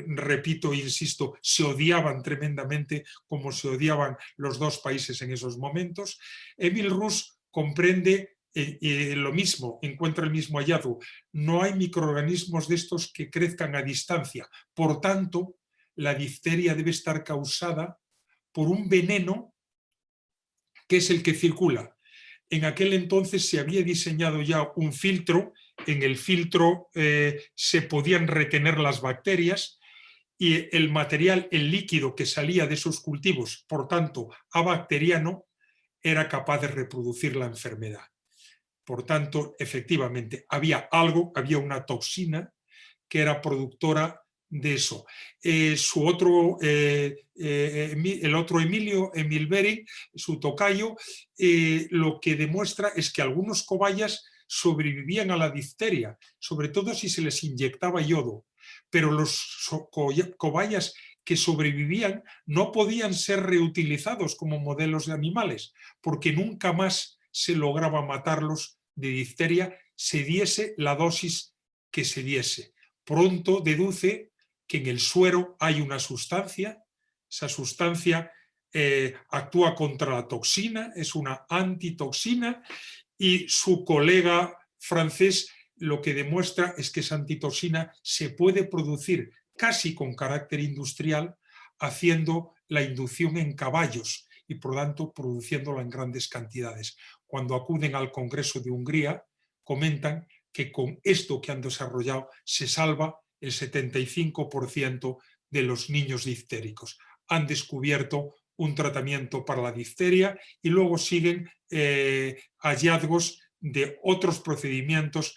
repito e insisto, se odiaban tremendamente como se odiaban los dos países en esos momentos. Emil Rus comprende lo mismo, encuentra el mismo hallazgo: no hay microorganismos de estos que crezcan a distancia, por tanto, la difteria debe estar causada por un veneno que es el que circula. En aquel entonces se había diseñado ya un filtro, en el filtro se podían retener las bacterias, y el material, el líquido que salía de esos cultivos, por tanto abacteriano, era capaz de reproducir la enfermedad. Por tanto, efectivamente, había algo, había una toxina que era productora de eso. El otro Emilio, Emil Bering, su tocayo, lo que demuestra es que algunos cobayas sobrevivían a la difteria, sobre todo si se les inyectaba yodo, pero los cobayas que sobrevivían no podían ser reutilizados como modelos de animales, porque nunca más se lograba matarlos de difteria, se diese la dosis que se diese. Pronto deduce que en el suero hay una sustancia, esa sustancia actúa contra la toxina, es una antitoxina, y su colega francés lo que demuestra es que esa antitoxina se puede producir casi con carácter industrial, haciendo la inducción en caballos y por tanto produciéndola en grandes cantidades. Cuando acuden al Congreso de Hungría, comentan que con esto que han desarrollado se salva el 75% de los niños diftéricos. Han descubierto un tratamiento para la difteria y luego siguen hallazgos de otros procedimientos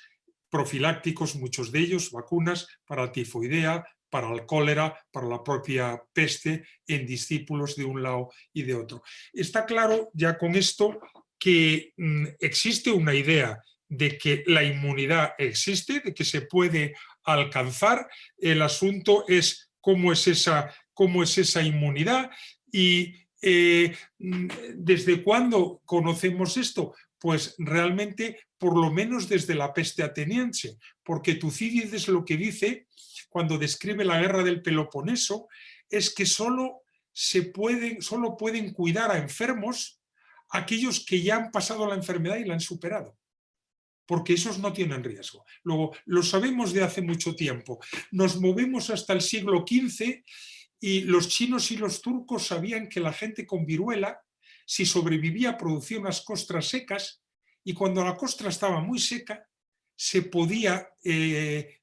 profilácticos, muchos de ellos vacunas para la tifoidea, para el cólera, para la propia peste, en discípulos de un lado y de otro. Está claro ya con esto que existe una idea de que la inmunidad existe, de que se puede alcanzar. El asunto es cómo es esa inmunidad y ¿desde cuándo conocemos esto? Pues realmente por lo menos desde la peste ateniense, porque Tucídides lo que dice cuando describe la guerra del Peloponeso es que solo pueden cuidar a enfermos aquellos que ya han pasado la enfermedad y la han superado, porque esos no tienen riesgo. Luego, lo sabemos de hace mucho tiempo. Nos movemos hasta el siglo XV y los chinos y los turcos sabían que la gente con viruela, si sobrevivía, producía unas costras secas, y cuando la costra estaba muy seca, se podía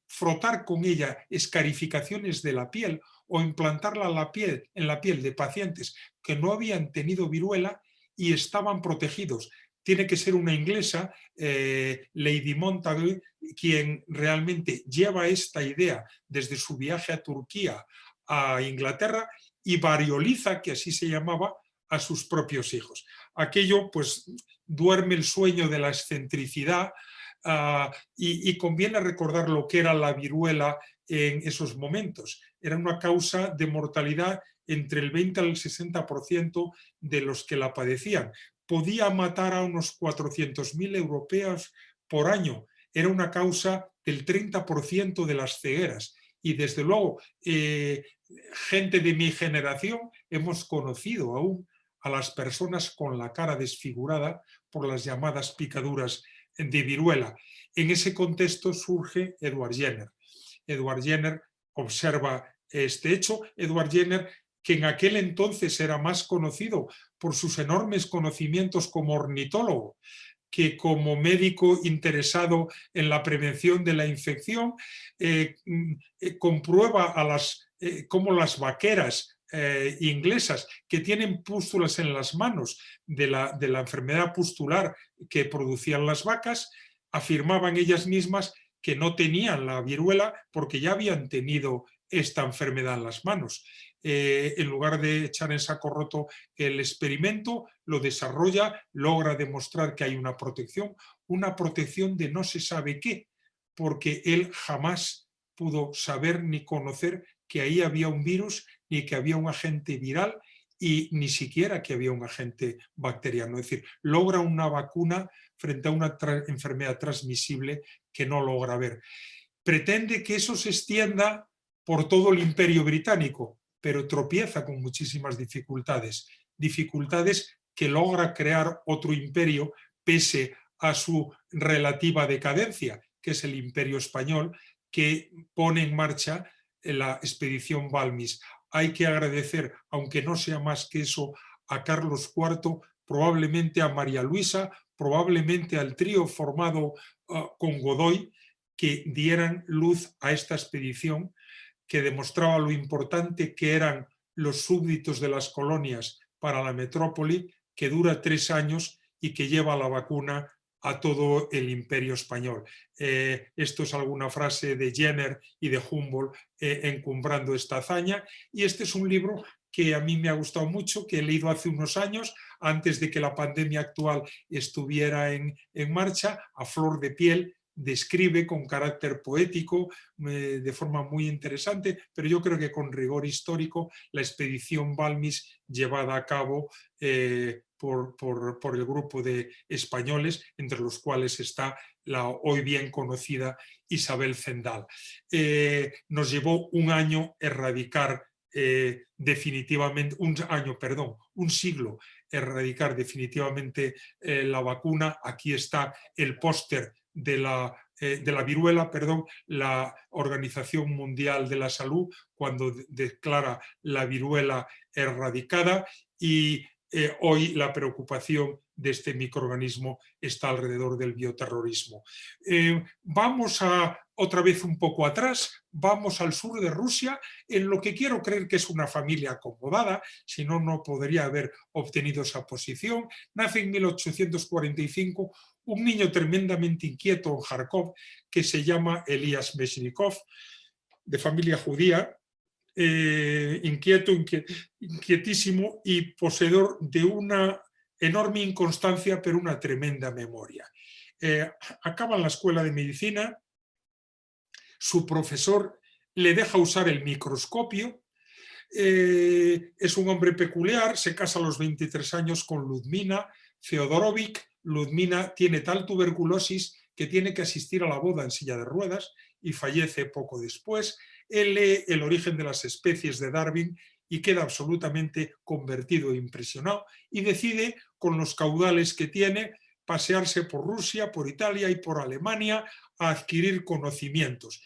frotar con ella escarificaciones de la piel o implantarla en la piel de pacientes que no habían tenido viruela y estaban protegidos. Tiene que ser una inglesa, Lady Montagu, quien realmente lleva esta idea desde su viaje a Turquía a Inglaterra y varioliza, que así se llamaba, a sus propios hijos. Aquello pues duerme el sueño de la excentricidad y conviene recordar lo que era la viruela en esos momentos. Era una causa de mortalidad entre el 20 al 60% de los que la padecían. Podía matar a unos 400.000 europeos por año. Era una causa del 30% de las cegueras. Y desde luego, gente de mi generación hemos conocido aún a las personas con la cara desfigurada por las llamadas picaduras de viruela. En ese contexto surge Edward Jenner. Edward Jenner observa este hecho. Edward Jenner, que en aquel entonces era más conocido por sus enormes conocimientos como ornitólogo que como médico interesado en la prevención de la infección, comprueba cómo las vaqueras inglesas que tienen pústulas en las manos de la enfermedad pustular que producían las vacas, afirmaban ellas mismas que no tenían la viruela porque ya habían tenido esta enfermedad en las manos. En lugar de echar en saco roto el experimento, lo desarrolla, logra demostrar que hay una protección de no se sabe qué, porque él jamás pudo saber ni conocer que ahí había un virus, ni que había un agente viral, y ni siquiera que había un agente bacteriano. Es decir, logra una vacuna frente a una enfermedad transmisible que no logra ver. Pretende que eso se extienda por todo el Imperio Británico, pero tropieza con muchísimas dificultades. Dificultades que logra crear otro imperio pese a su relativa decadencia, que es el Imperio Español, que pone en marcha la expedición Balmis. Hay que agradecer, aunque no sea más que eso, a Carlos IV, probablemente a María Luisa, probablemente al trío formado con Godoy, que dieran luz a esta expedición que demostraba lo importante que eran los súbditos de las colonias para la metrópoli, que dura 3 años y que lleva la vacuna a todo el imperio español. Esto es alguna frase de Jenner y de Humboldt encumbrando esta hazaña, y este es un libro que a mí me ha gustado mucho, que he leído hace unos años, antes de que la pandemia actual estuviera en marcha, a flor de piel. Describe con carácter poético, de forma muy interesante, pero yo creo que con rigor histórico, la expedición Balmis llevada a cabo por el grupo de españoles, entre los cuales está la hoy bien conocida Isabel Zendal. Nos llevó un año erradicar definitivamente, un siglo erradicar definitivamente la vacuna. Aquí está el póster de la viruela, la Organización Mundial de la Salud, cuando declara la viruela erradicada, y hoy la preocupación de este microorganismo está alrededor del bioterrorismo. Vamos otra vez un poco atrás, vamos al sur de Rusia, en lo que quiero creer que es una familia acomodada, si no, no podría haber obtenido esa posición. Nace en 1845 un niño tremendamente inquieto en Kharkov que se llama Elías Meshnikov, de familia judía, inquietísimo y poseedor de una enorme inconstancia, pero una tremenda memoria. Acaba en la escuela de medicina, su profesor le deja usar el microscopio, es un hombre peculiar, se casa a los 23 años con Ludmila Feodorovich. Ludmila tiene tal tuberculosis que tiene que asistir a la boda en silla de ruedas y fallece poco después. Él lee El origen de las especies de Darwin y queda absolutamente convertido e impresionado, y decide, con los caudales que tiene, pasearse por Rusia, por Italia y por Alemania a adquirir conocimientos.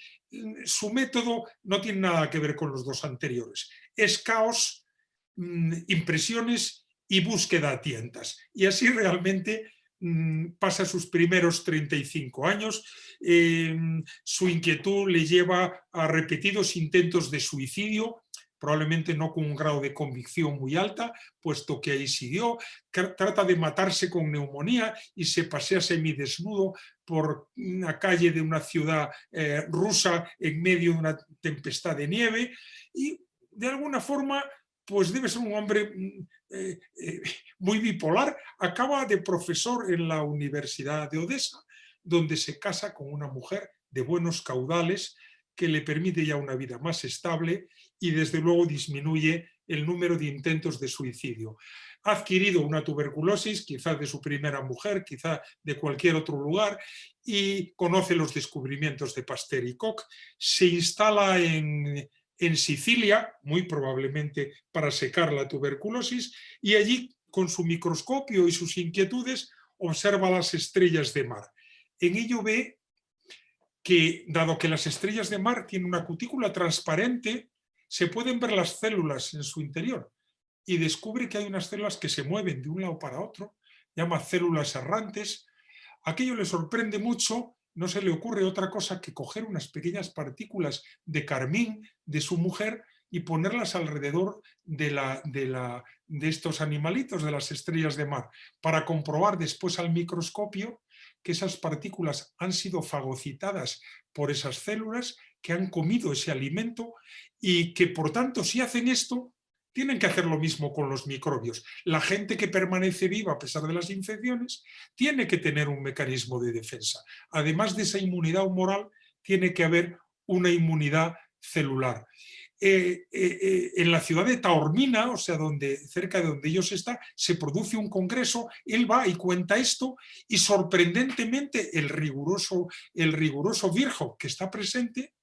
Su método no tiene nada que ver con los dos anteriores. Es caos, impresiones y búsqueda a tientas. Y así realmente pasa sus primeros 35 años. Su inquietud le lleva a repetidos intentos de suicidio, probablemente no con un grado de convicción muy alta, puesto que ahí siguió. Trata de matarse con neumonía y se pasea semidesnudo por una calle de una ciudad rusa en medio de una tempestad de nieve, y de alguna forma pues debe ser un hombre muy bipolar. Acaba de profesor en la Universidad de Odessa, donde se casa con una mujer de buenos caudales que le permite ya una vida más estable y desde luego disminuye el número de intentos de suicidio. Ha adquirido una tuberculosis, quizás de su primera mujer, quizá de cualquier otro lugar, y conoce los descubrimientos de Pasteur y Koch. Se instala en Sicilia, muy probablemente para secar la tuberculosis, y allí, con su microscopio y sus inquietudes, observa las estrellas de mar. En ello ve que, dado que las estrellas de mar tienen una cutícula transparente, se pueden ver las células en su interior, y descubre que hay unas células que se mueven de un lado para otro, llama células errantes. Aquello le sorprende mucho, no se le ocurre otra cosa que coger unas pequeñas partículas de carmín de su mujer y ponerlas alrededor de estos animalitos, de las estrellas de mar, para comprobar después al microscopio que esas partículas han sido fagocitadas por esas células, que han comido ese alimento y que, por tanto, si hacen esto, tienen que hacer lo mismo con los microbios. La gente que permanece viva a pesar de las infecciones tiene que tener un mecanismo de defensa. Además de esa inmunidad humoral, tiene que haber una inmunidad celular. En la ciudad de Taormina, o sea, cerca de donde ellos están, se produce un congreso, él va y cuenta esto, y sorprendentemente el riguroso Virchow, que está presente,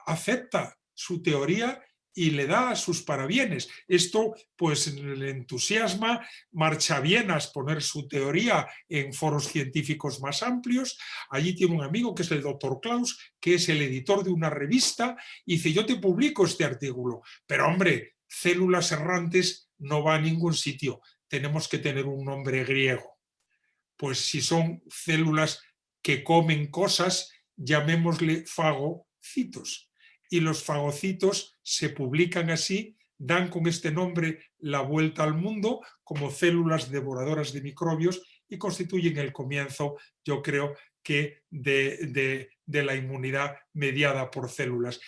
acepta su teoría y le da sus parabienes. Esto pues le entusiasma, marcha bien a exponer su teoría en foros científicos más amplios. Allí tiene un amigo que es el doctor Klaus, que es el editor de una revista, y dice: yo te publico este artículo, pero hombre, células errantes no va a ningún sitio, tenemos que tener un nombre griego. Pues si son células que comen cosas, llamémosle fagocitos. Y los fagocitos se publican así, dan con este nombre la vuelta al mundo como células devoradoras de microbios y constituyen el comienzo, yo creo, que de la inmunidad mediada por células.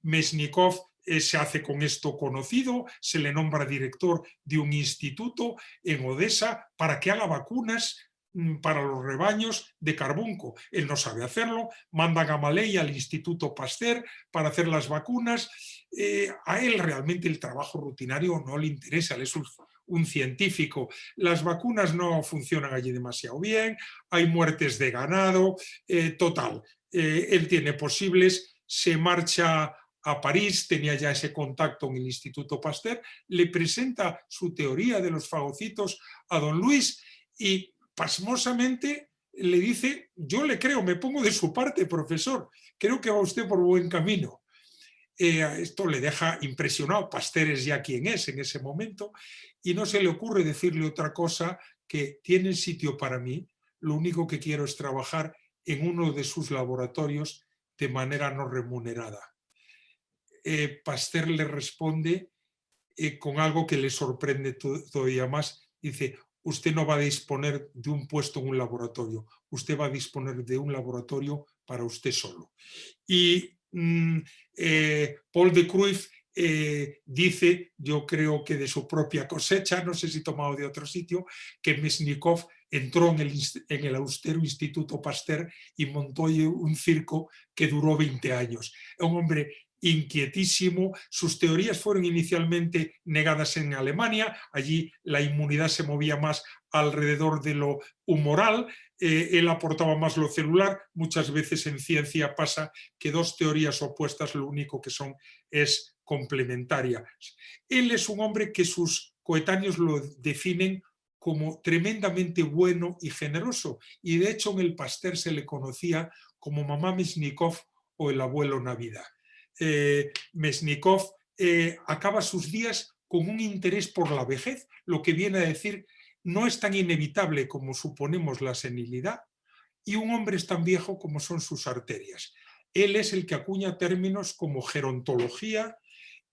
Mesnikov se hace con esto conocido, se le nombra director de un instituto en Odessa para que haga vacunas para los rebaños de carbunco. Él no sabe hacerlo, manda a Gamaleya al Instituto Pasteur para hacer las vacunas. A él realmente el trabajo rutinario no le interesa, él es un científico. Las vacunas no funcionan allí demasiado bien, hay muertes de ganado, total. Él tiene posibles, se marcha a París, tenía ya ese contacto en el Instituto Pasteur, le presenta su teoría de los fagocitos a don Luis y pasmosamente le dice: yo le creo, me pongo de su parte, profesor, creo que va usted por buen camino. Esto le deja impresionado. Pasteur es ya quien es en ese momento y no se le ocurre decirle otra cosa que: tiene sitio para mí, lo único que quiero es trabajar en uno de sus laboratorios de manera no remunerada. Pasteur le responde con algo que le sorprende todavía más. Dice: usted no va a disponer de un puesto en un laboratorio, usted va a disponer de un laboratorio para usted solo. Y Paul de Cruyff dice, yo creo que de su propia cosecha, no sé si tomado de otro sitio, que Mesnikov entró en el austero Instituto Pasteur y montó un circo que duró 20 años. Un hombre inquietísimo. Sus teorías fueron inicialmente negadas en Alemania, allí la inmunidad se movía más alrededor de lo humoral, él aportaba más lo celular. Muchas veces en ciencia pasa que dos teorías opuestas lo único que son es complementarias. Él es un hombre que sus coetáneos lo definen como tremendamente bueno y generoso, y de hecho en el Pasteur se le conocía como mamá Mesnikov o el abuelo Navidad. Mesnikov acaba sus días con un interés por la vejez, lo que viene a decir: no es tan inevitable como suponemos la senilidad, y un hombre es tan viejo como son sus arterias. Él es el que acuña términos como gerontología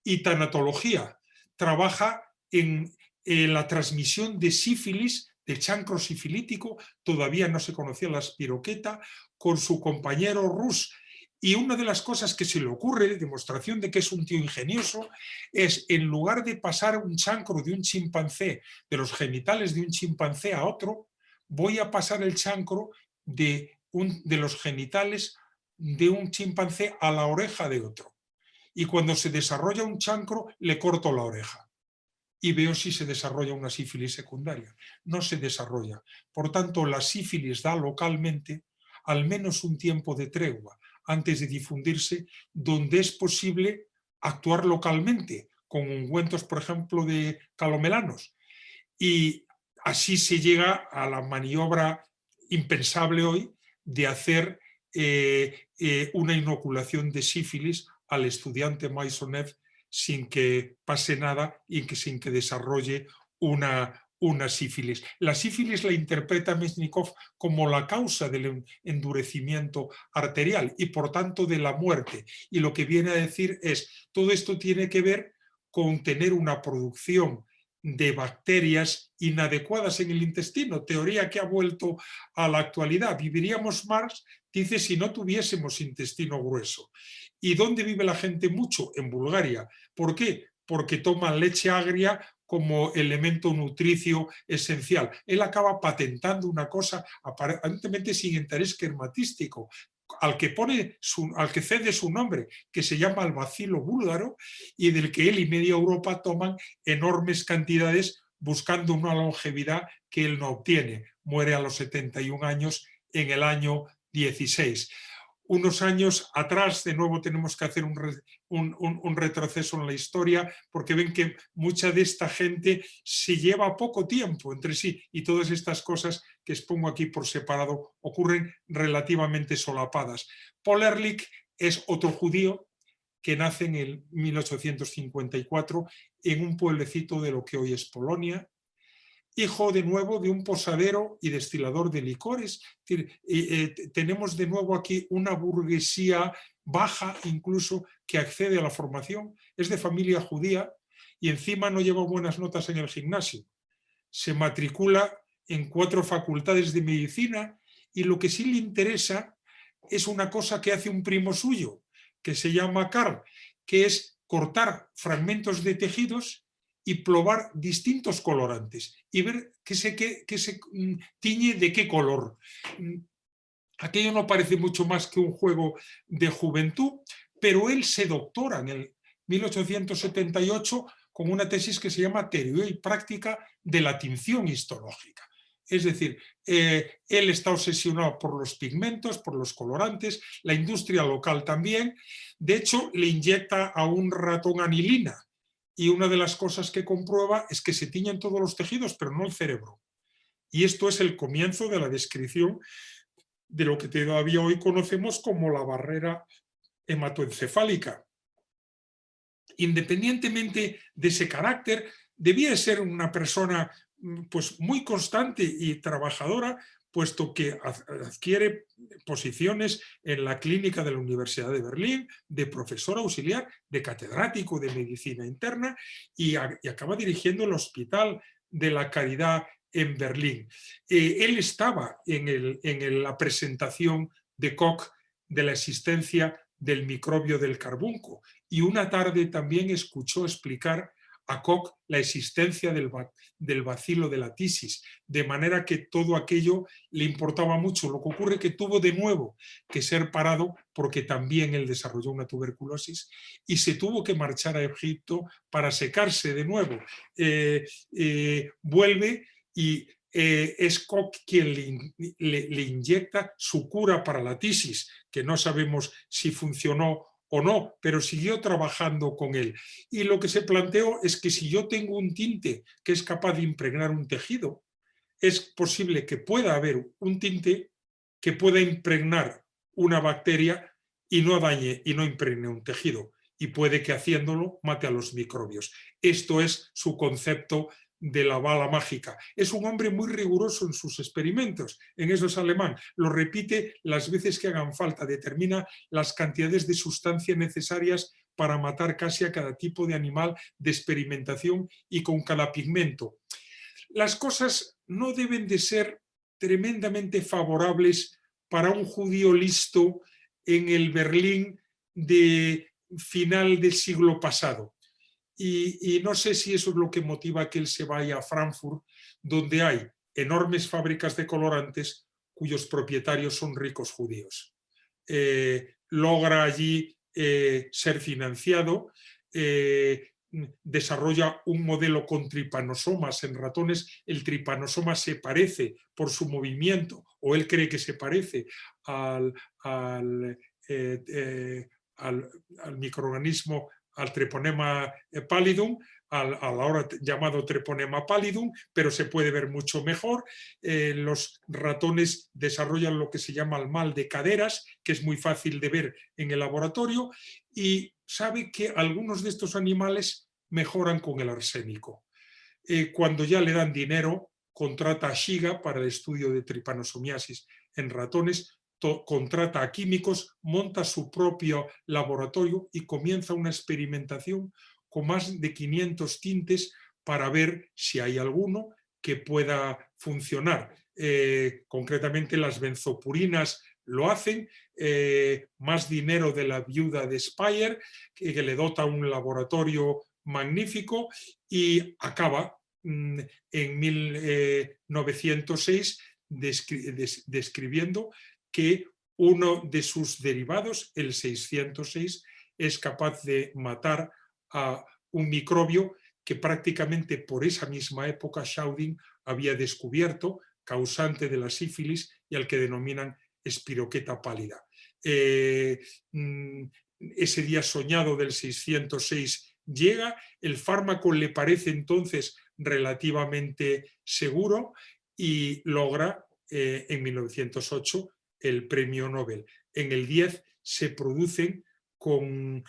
y tanatología. Trabaja en la transmisión de sífilis, de chancro sifilítico, todavía no se conocía la espiroqueta, con su compañero Rus. Y una de las cosas que se le ocurre, demostración de que es un tío ingenioso, es, en lugar de pasar un chancro de un chimpancé, de los genitales de un chimpancé a otro, voy a pasar el chancro de los genitales de un chimpancé a la oreja de otro. Y cuando se desarrolla un chancro, le corto la oreja. Y veo si se desarrolla una sífilis secundaria. No se desarrolla. Por tanto, la sífilis da localmente al menos un tiempo de tregua antes de difundirse, donde es posible actuar localmente, con ungüentos, por ejemplo, de calomelanos. Y así se llega a la maniobra impensable hoy de hacer una inoculación de sífilis al estudiante Maisonev sin que pase nada y sin que desarrolle una sífilis. La sífilis la interpreta Mesnikov como la causa del endurecimiento arterial y por tanto de la muerte. Y lo que viene a decir es, todo esto tiene que ver con tener una producción de bacterias inadecuadas en el intestino, teoría que ha vuelto a la actualidad. Viviríamos más, dice, si no tuviésemos intestino grueso. ¿Y dónde vive la gente mucho? En Bulgaria. ¿Por qué? Porque toman leche agria como elemento nutricio esencial. Él acaba patentando una cosa aparentemente sin interés kermatístico, al que cede su nombre, que se llama el bacilo búlgaro, y del que él y media Europa toman enormes cantidades buscando una longevidad que él no obtiene. Muere a los 71 años en el año 16. Unos años atrás, de nuevo tenemos que hacer un retroceso en la historia, porque ven que mucha de esta gente se lleva poco tiempo entre sí y todas estas cosas que expongo aquí por separado ocurren relativamente solapadas. Paul Ehrlich es otro judío que nace en el 1854 en un pueblecito de lo que hoy es Polonia, hijo de nuevo de un posadero y destilador de licores. Tenemos de nuevo aquí una burguesía baja incluso que accede a la formación, es de familia judía y encima no lleva buenas notas en el gimnasio. Se matricula en 4 facultades de medicina y lo que sí le interesa es una cosa que hace un primo suyo, que se llama Karl, que es cortar fragmentos de tejidos y probar distintos colorantes y ver qué se tiñe de qué color. Aquello no parece mucho más que un juego de juventud, pero él se doctora en el 1878 con una tesis que se llama Teoría y práctica de la tinción histológica. Es decir, él está obsesionado por los pigmentos, por los colorantes, la industria local también. De hecho, le inyecta a un ratón anilina y una de las cosas que comprueba es que se tiñen todos los tejidos, pero no el cerebro. Y esto es el comienzo de la descripción de lo que todavía hoy conocemos como la barrera hematoencefálica. Independientemente de ese carácter, debía ser una persona pues, muy constante y trabajadora, puesto que adquiere posiciones en la clínica de la Universidad de Berlín, de profesor auxiliar, de catedrático de medicina interna y acaba dirigiendo el Hospital de la Caridad en Berlín. Él estaba en la presentación de Koch de la existencia del microbio del carbunco y una tarde también escuchó explicar a Koch la existencia del bacilo de la tisis, de manera que todo aquello le importaba mucho. Lo que ocurre es que tuvo de nuevo que ser parado porque también él desarrolló una tuberculosis y se tuvo que marchar a Egipto para secarse de nuevo. Vuelve y es Koch quien le inyecta su cura para la tisis, que no sabemos si funcionó o no, pero siguió trabajando con él. Y lo que se planteó es que si yo tengo un tinte que es capaz de impregnar un tejido, es posible que pueda haber un tinte que pueda impregnar una bacteria y no dañe y no impregne un tejido. Y puede que haciéndolo mate a los microbios. Esto es su concepto de la bala mágica. Es un hombre muy riguroso en sus experimentos, en eso es alemán, lo repite las veces que hagan falta, determina las cantidades de sustancias necesarias para matar casi a cada tipo de animal de experimentación y con cada pigmento. Las cosas no deben de ser tremendamente favorables para un judío listo en el Berlín de final del siglo pasado. Y no sé si eso es lo que motiva que él se vaya a Frankfurt, donde hay enormes fábricas de colorantes, cuyos propietarios son ricos judíos. Logra allí ser financiado, desarrolla un modelo con tripanosomas en ratones. El tripanosoma se parece por su movimiento, o él cree que se parece al microorganismo, al Treponema pallidum, al ahora llamado Treponema pallidum, pero se puede ver mucho mejor. Los ratones desarrollan lo que se llama el mal de caderas, que es muy fácil de ver en el laboratorio, y sabe que algunos de estos animales mejoran con el arsénico. Cuando ya le dan dinero, contrata a Shiga para el estudio de tripanosomiasis en ratones, contrata a químicos, monta su propio laboratorio y comienza una experimentación con más de 500 tintes para ver si hay alguno que pueda funcionar. Concretamente las benzopurinas lo hacen, más dinero de la viuda de Speyer, que le dota un laboratorio magnífico, y acaba en 1906 describiendo que uno de sus derivados, el 606, es capaz de matar a un microbio que prácticamente por esa misma época Schauding había descubierto, causante de la sífilis y al que denominan espiroqueta pálida. Ese día soñado del 606 llega, el fármaco le parece entonces relativamente seguro y logra en 1908 el premio Nobel. En el 10 se producen con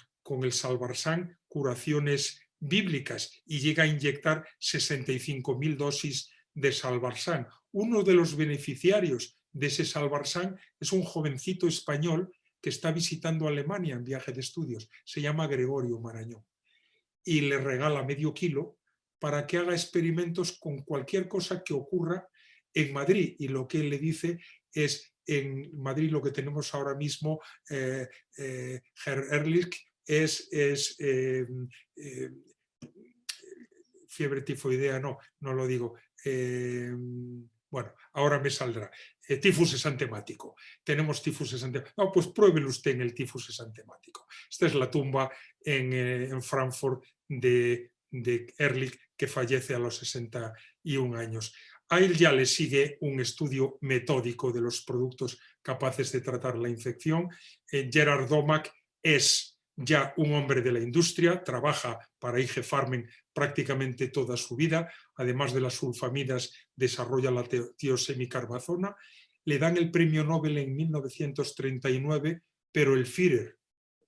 el Salvarsan curaciones bíblicas y llega a inyectar 65.000 dosis de Salvarsan. Uno de los beneficiarios de ese Salvarsan es un jovencito español que está visitando Alemania en viaje de estudios. Se llama Gregorio Marañón y le regala medio kilo para que haga experimentos con cualquier cosa que ocurra en Madrid. Y lo que él le dice es: en Madrid lo que tenemos ahora mismo, Herr Ehrlich, es fiebre tifoidea, no lo digo. Bueno, ahora me saldrá. Tifus exantemático. Tenemos tifus exantemático. No, pues pruébelo usted en el tifus exantemático. Esta es la tumba en Frankfurt de Ehrlich, que fallece a los 61 años. A él ya le sigue un estudio metódico de los productos capaces de tratar la infección. Gerard Domack es ya un hombre de la industria, trabaja para IG Farben prácticamente toda su vida, además de las sulfamidas desarrolla la tiosemicarbazona. Le dan el premio Nobel en 1939, pero el Führer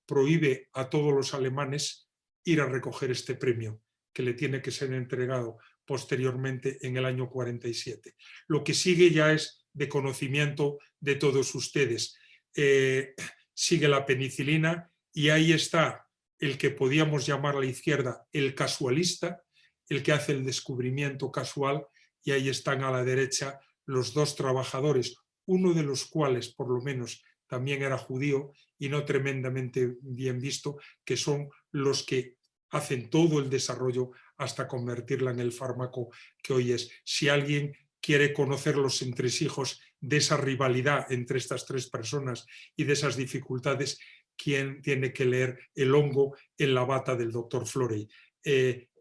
prohíbe a todos los alemanes ir a recoger este premio, que le tiene que ser entregado posteriormente en el año 47. Lo que sigue ya es de conocimiento de todos ustedes. Sigue la penicilina y ahí está el que podíamos llamar a la izquierda el casualista, el que hace el descubrimiento casual, y ahí están a la derecha los dos trabajadores, uno de los cuales por lo menos también era judío y no tremendamente bien visto, que son los que hacen todo el desarrollo hasta convertirla en el fármaco que hoy es. Si alguien quiere conocer los entresijos de esa rivalidad entre estas tres personas y de esas dificultades, ¿quién tiene que leer El hongo en la bata del doctor Florey?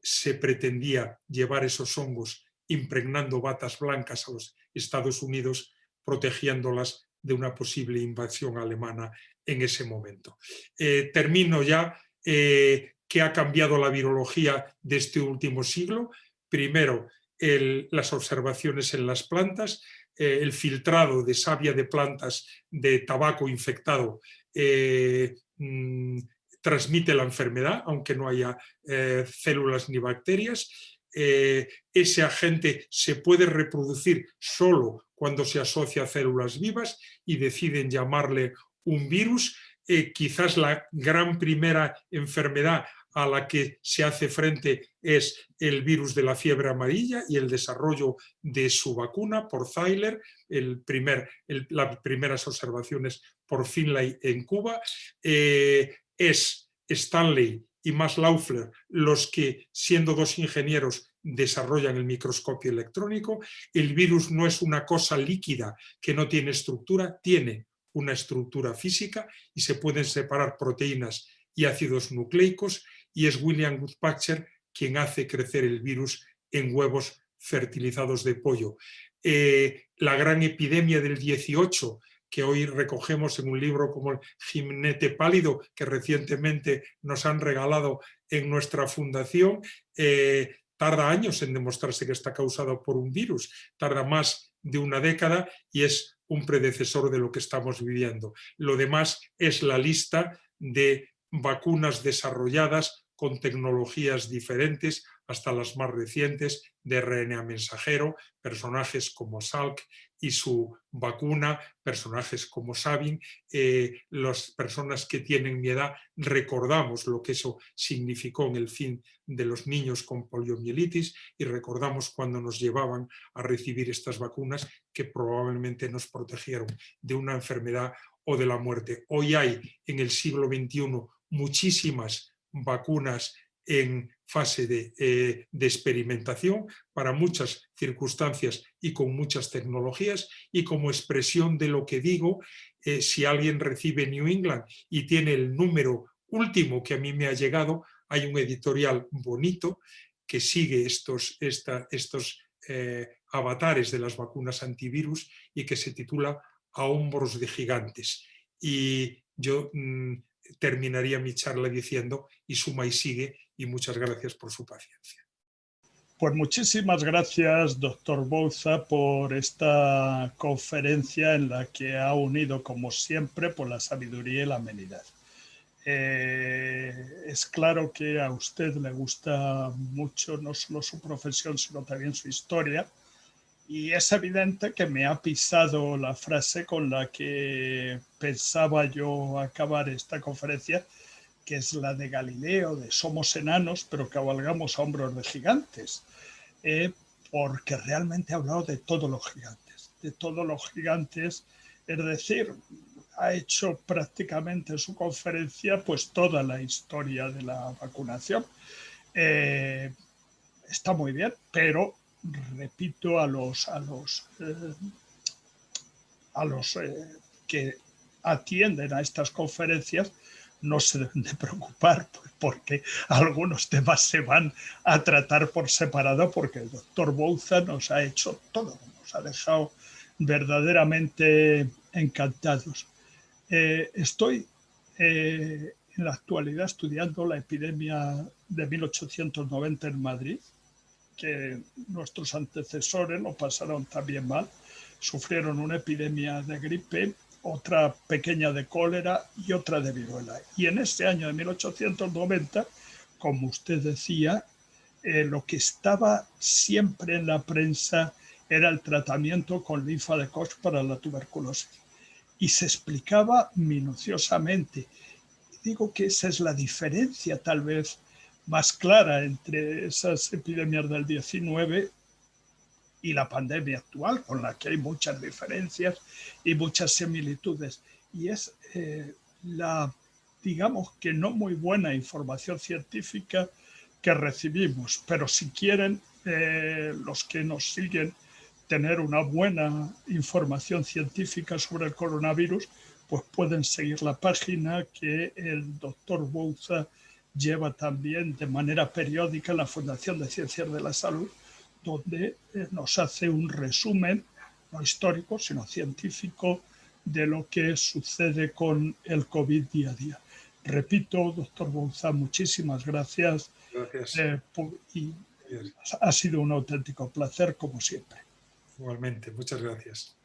Se pretendía llevar esos hongos impregnando batas blancas a los Estados Unidos, protegiéndolas de una posible invasión alemana en ese momento. Termino ya. ¿Qué ha cambiado la virología de este último siglo? Primero, las observaciones en las plantas, el filtrado de savia de plantas de tabaco infectado transmite la enfermedad, aunque no haya células ni bacterias. Ese agente se puede reproducir solo cuando se asocia a células vivas y deciden llamarle un virus. Quizás la gran primera enfermedad a la que se hace frente es el virus de la fiebre amarilla y el desarrollo de su vacuna por Zeiler, las primeras observaciones por Finlay en Cuba. Es Stanley y Max Laufler los que, siendo dos ingenieros, desarrollan el microscopio electrónico. El virus no es una cosa líquida que no tiene estructura, tiene una estructura física y se pueden separar proteínas y ácidos nucleicos, y es William Goodpacher quien hace crecer el virus en huevos fertilizados de pollo. La gran epidemia del 18, que hoy recogemos en un libro como el Jinete Pálido, que recientemente nos han regalado en nuestra fundación, tarda años en demostrarse que está causado por un virus, tarda más de una década y es un predecesor de lo que estamos viviendo. Lo demás es la lista de vacunas desarrolladas con tecnologías diferentes, hasta las más recientes de RNA mensajero, personajes como Salk y su vacuna, personajes como Sabin. Las personas que tienen mi edad recordamos lo que eso significó en el fin de los niños con poliomielitis y recordamos cuando nos llevaban a recibir estas vacunas que probablemente nos protegieron de una enfermedad o de la muerte. Hoy hay en el siglo XXI muchísimas vacunas en fase de experimentación para muchas circunstancias y con muchas tecnologías, y como expresión de lo que digo, si alguien recibe New England y tiene el número último que a mí me ha llegado, hay un editorial bonito que sigue estos avatares de las vacunas antivirus y que se titula A hombros de gigantes. Y yo terminaría mi charla diciendo y suma y sigue, y muchas gracias por su paciencia. Pues muchísimas gracias, doctor Bouza, por esta conferencia en la que ha unido, como siempre, por la sabiduría y la amenidad. Es claro que a usted le gusta mucho no solo su profesión, sino también su historia. Y es evidente que me ha pisado la frase con la que pensaba yo acabar esta conferencia, que es la de Galileo, de somos enanos, pero cabalgamos a hombros de gigantes, porque realmente ha hablado de todos los gigantes, es decir, ha hecho prácticamente en su conferencia pues toda la historia de la vacunación. Está muy bien, pero repito a los que atienden a estas conferencias, no se deben de preocupar porque algunos temas se van a tratar por separado, porque el doctor Bouza nos ha hecho todo, nos ha dejado verdaderamente encantados. Estoy en la actualidad estudiando la epidemia de 1890 en Madrid, que nuestros antecesores lo pasaron también mal, sufrieron una epidemia de gripe, otra pequeña de cólera y otra de viruela. Y en ese año de 1890, como usted decía, lo que estaba siempre en la prensa era el tratamiento con linfa de Koch para la tuberculosis. Y se explicaba minuciosamente. Digo que esa es la diferencia tal vez más clara entre esas epidemias del 19 y la pandemia actual, con la que hay muchas diferencias y muchas similitudes. Y es la, digamos que no muy buena información científica que recibimos. Pero si quieren los que nos siguen tener una buena información científica sobre el coronavirus, pues pueden seguir la página que el doctor Bouza lleva también de manera periódica en la Fundación de Ciencias de la Salud, donde nos hace un resumen, no histórico, sino científico, de lo que sucede con el COVID día a día. Repito, doctor Bouza, muchísimas gracias. Gracias. Y ha sido un auténtico placer, como siempre. Igualmente, muchas gracias.